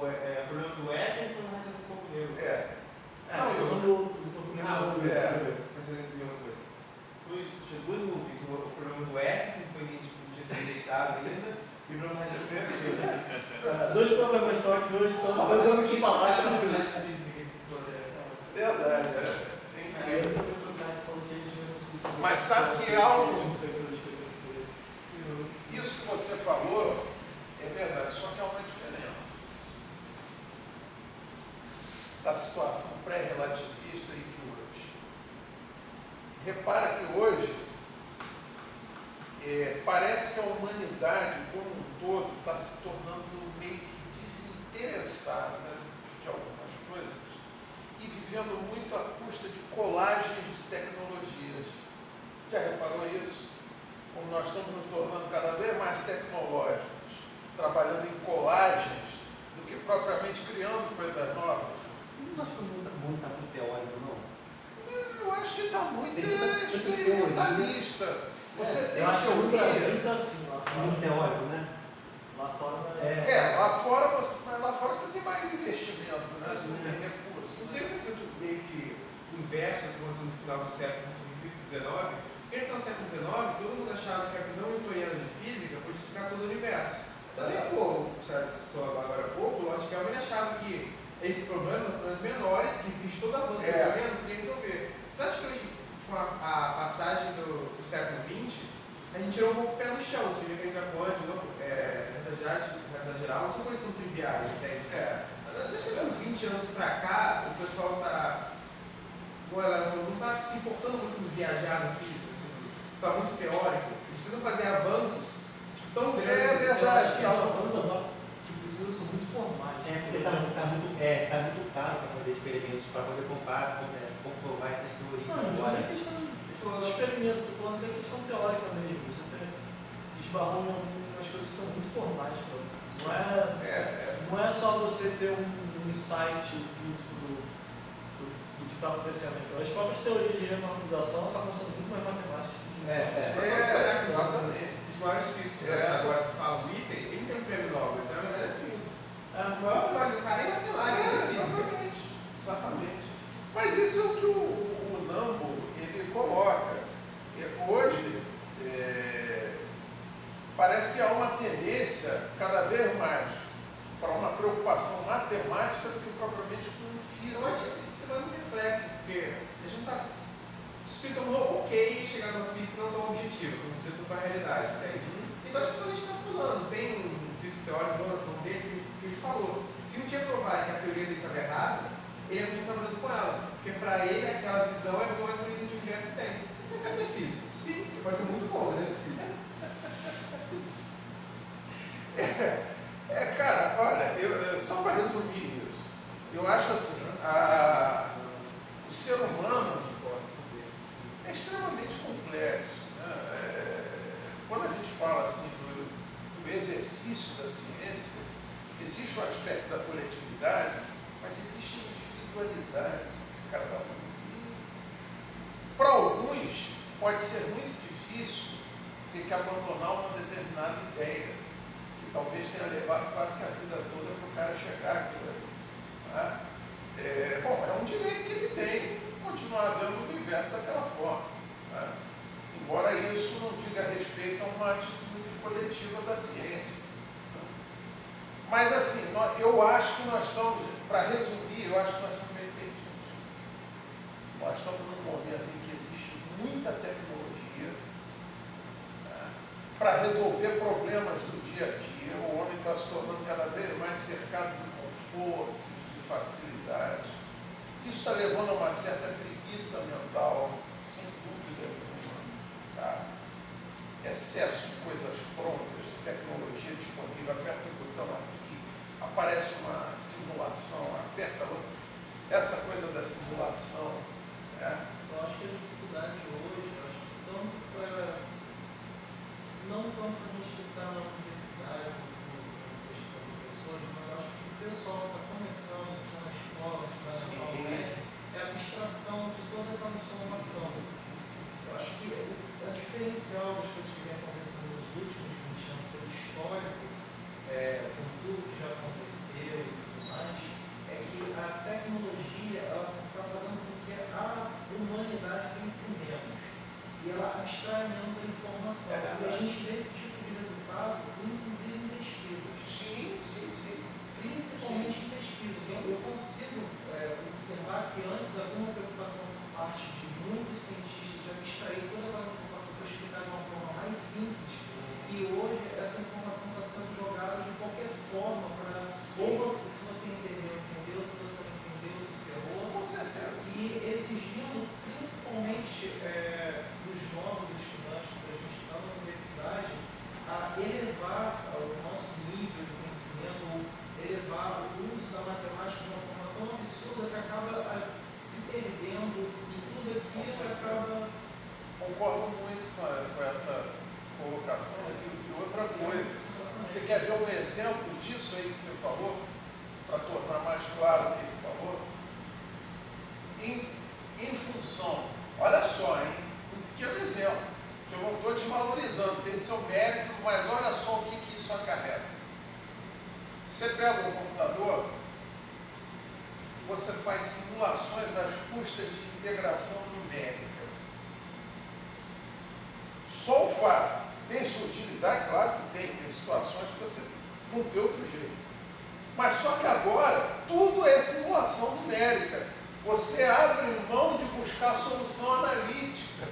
problema do éter e o problema do corpo negro. A questão do corpo negro. Tinha 2 nuvens, o problema do éter, que não tinha sido deitado ainda, e o problema do 2 problemas só que hoje estão dando que falar. Verdade, é incrível. Mas sabe que há isso que você falou é verdade, só que há uma diferença da situação pré-relativista e de hoje. Repara que hoje parece que a humanidade como um todo está se tornando meio que desinteressada de algumas coisas e vivendo muito à custa de colagens de tecnologias. Já reparou isso? Como nós estamos nos tornando cada vez mais tecnológicos, trabalhando em colagens do que propriamente criando coisas novas. Não acho que o mundo está muito teórico, não? Eu acho que está muito experimentalista. Você tem eu acho que o teoria. Brasil está assim, lá fora. Muito teórico, né? Lá fora lá fora você tem mais investimento, né? Você tem recursos. Não sei se você meio que inverso do que aconteceu no final do século XIX. Porque no final do século XIX, todo mundo achava que a visão newtoniana de física podia explicar todo o universo. Também, agora há pouco, o Lord Kelvin achava que esse problema, problemas menores, que visto todo o avanço newtoniano, podia resolver. Você acha que hoje, com a passagem do século XX, a gente tirou um pouco o pé no chão, você vê que a gente quântica, realidade geral, não são coisas tão triviais, entende? deixa uns 20 anos pra cá, o pessoal não tá se importando muito em viajar na física, assim, tá muito teórico. Precisa fazer avanços tão grandes. É verdade, Os avanços agora que precisam são muito formais. Porque tá muito caro para fazer experimentos, para poder comprovar essas teorias. Não Agora, é questão de experimento, estou falando da questão teórica mesmo. Você esbarrou em umas coisas que são muito formais. Não é só você ter um insight físico do que está acontecendo. Então, as próprias teorias de renormalização acabam sendo muito mais matemáticas do que isso. Exatamente. Os maiores físicos agora falam item, ele tem um prêmio Nobel, então na verdade é físico. O maior trabalho do cara é matemática. Exatamente. Mas isso é o que o Nambo ele coloca. Hoje, parece que há uma tendência cada vez mais para uma preocupação matemática do que propriamente com Eu acho que física. isso vai muito reflexo, porque a gente está se tornou ok chegar numa física não tão objetiva, como se para a realidade, entende? Então as pessoas estão pulando. Tem um físico teórico, o nome dele, que ele falou: se um dia provar que a teoria dele estava errada, ele ia continuar trabalhando com ela, porque para ele aquela visão é a visão mais bonita de universo que tem. Esse cara não é físico. Sim, pode ser muito bom, mas ele é físico. Cara, olha, só para resumir isso, eu acho assim, o ser humano é extremamente complexo. Né? Quando a gente fala assim do exercício da ciência, existe o aspecto da coletividade, mas existe a individualidade de cada um. Para alguns, pode ser muito difícil ter que abandonar uma determinada ideia, que talvez tenha levado quase que a vida toda para o cara chegar àquilo ali. Tá? É um direito que ele tem continuar vendo o universo daquela forma. Tá? Embora isso não diga respeito a uma atitude coletiva da ciência. Tá? Mas assim, eu acho que nós estamos, para resumir, eu acho que nós estamos meio perdidos. Nós estamos num momento em que existe muita tecnologia, tá? Para resolver problemas do dia a dia. O homem está se tornando cada vez mais cercado de conforto, de facilidade. Isso está levando a uma certa preguiça mental, sem dúvida nenhuma. Tá? Excesso de coisas prontas, de tecnologia disponível, aperta o botão aqui, aparece uma simulação, aperta outra. Essa coisa da simulação. Eu acho que a dificuldade hoje, não tanto para a gente que está na universidade, vocês que são professores, mas acho que o pessoal está começando, está na escola, está no colégio, é a abstração de toda aquela informação. Eu acho que o diferencial das coisas que vem acontecendo nos últimos 20 anos, pelo histórico, com tudo que já aconteceu e tudo mais, é que a tecnologia está fazendo com que a humanidade pense menos e ela abstrai menos a informação. E a gente vê esse tipo de resultado, inclusive em pesquisas. Sim. Principalmente em pesquisas. Eu consigo observar que antes havia uma preocupação por parte de muitos cientistas de abstrair toda aquela informação para explicar de uma forma mais simples. E hoje essa informação está sendo jogada de qualquer forma para ou você, se você entendeu, se você não entendeu, se ferrou. Com certeza. E exigindo principalmente dos novos estudantes, da gente que está na universidade, a elevar o nosso nível de conhecimento, ou elevar o uso da matemática de uma forma tão absurda que acaba se perdendo de tudo aquilo que acaba. Concordo muito com essa colocação e outra coisa. Você quer ver um exemplo disso aí que você falou, para tornar mais claro o que ele falou? Em função, olha só, um pequeno exemplo, que eu não estou desvalorizando, tem seu mérito, mas olha só o que isso acarreta. Você pega um computador, você faz simulações às custas de integração numérica. Só o fato, tem sua utilidade, claro que tem situações que você não tem outro jeito. Mas só que agora, tudo é simulação numérica. Você abre mão de buscar solução analítica.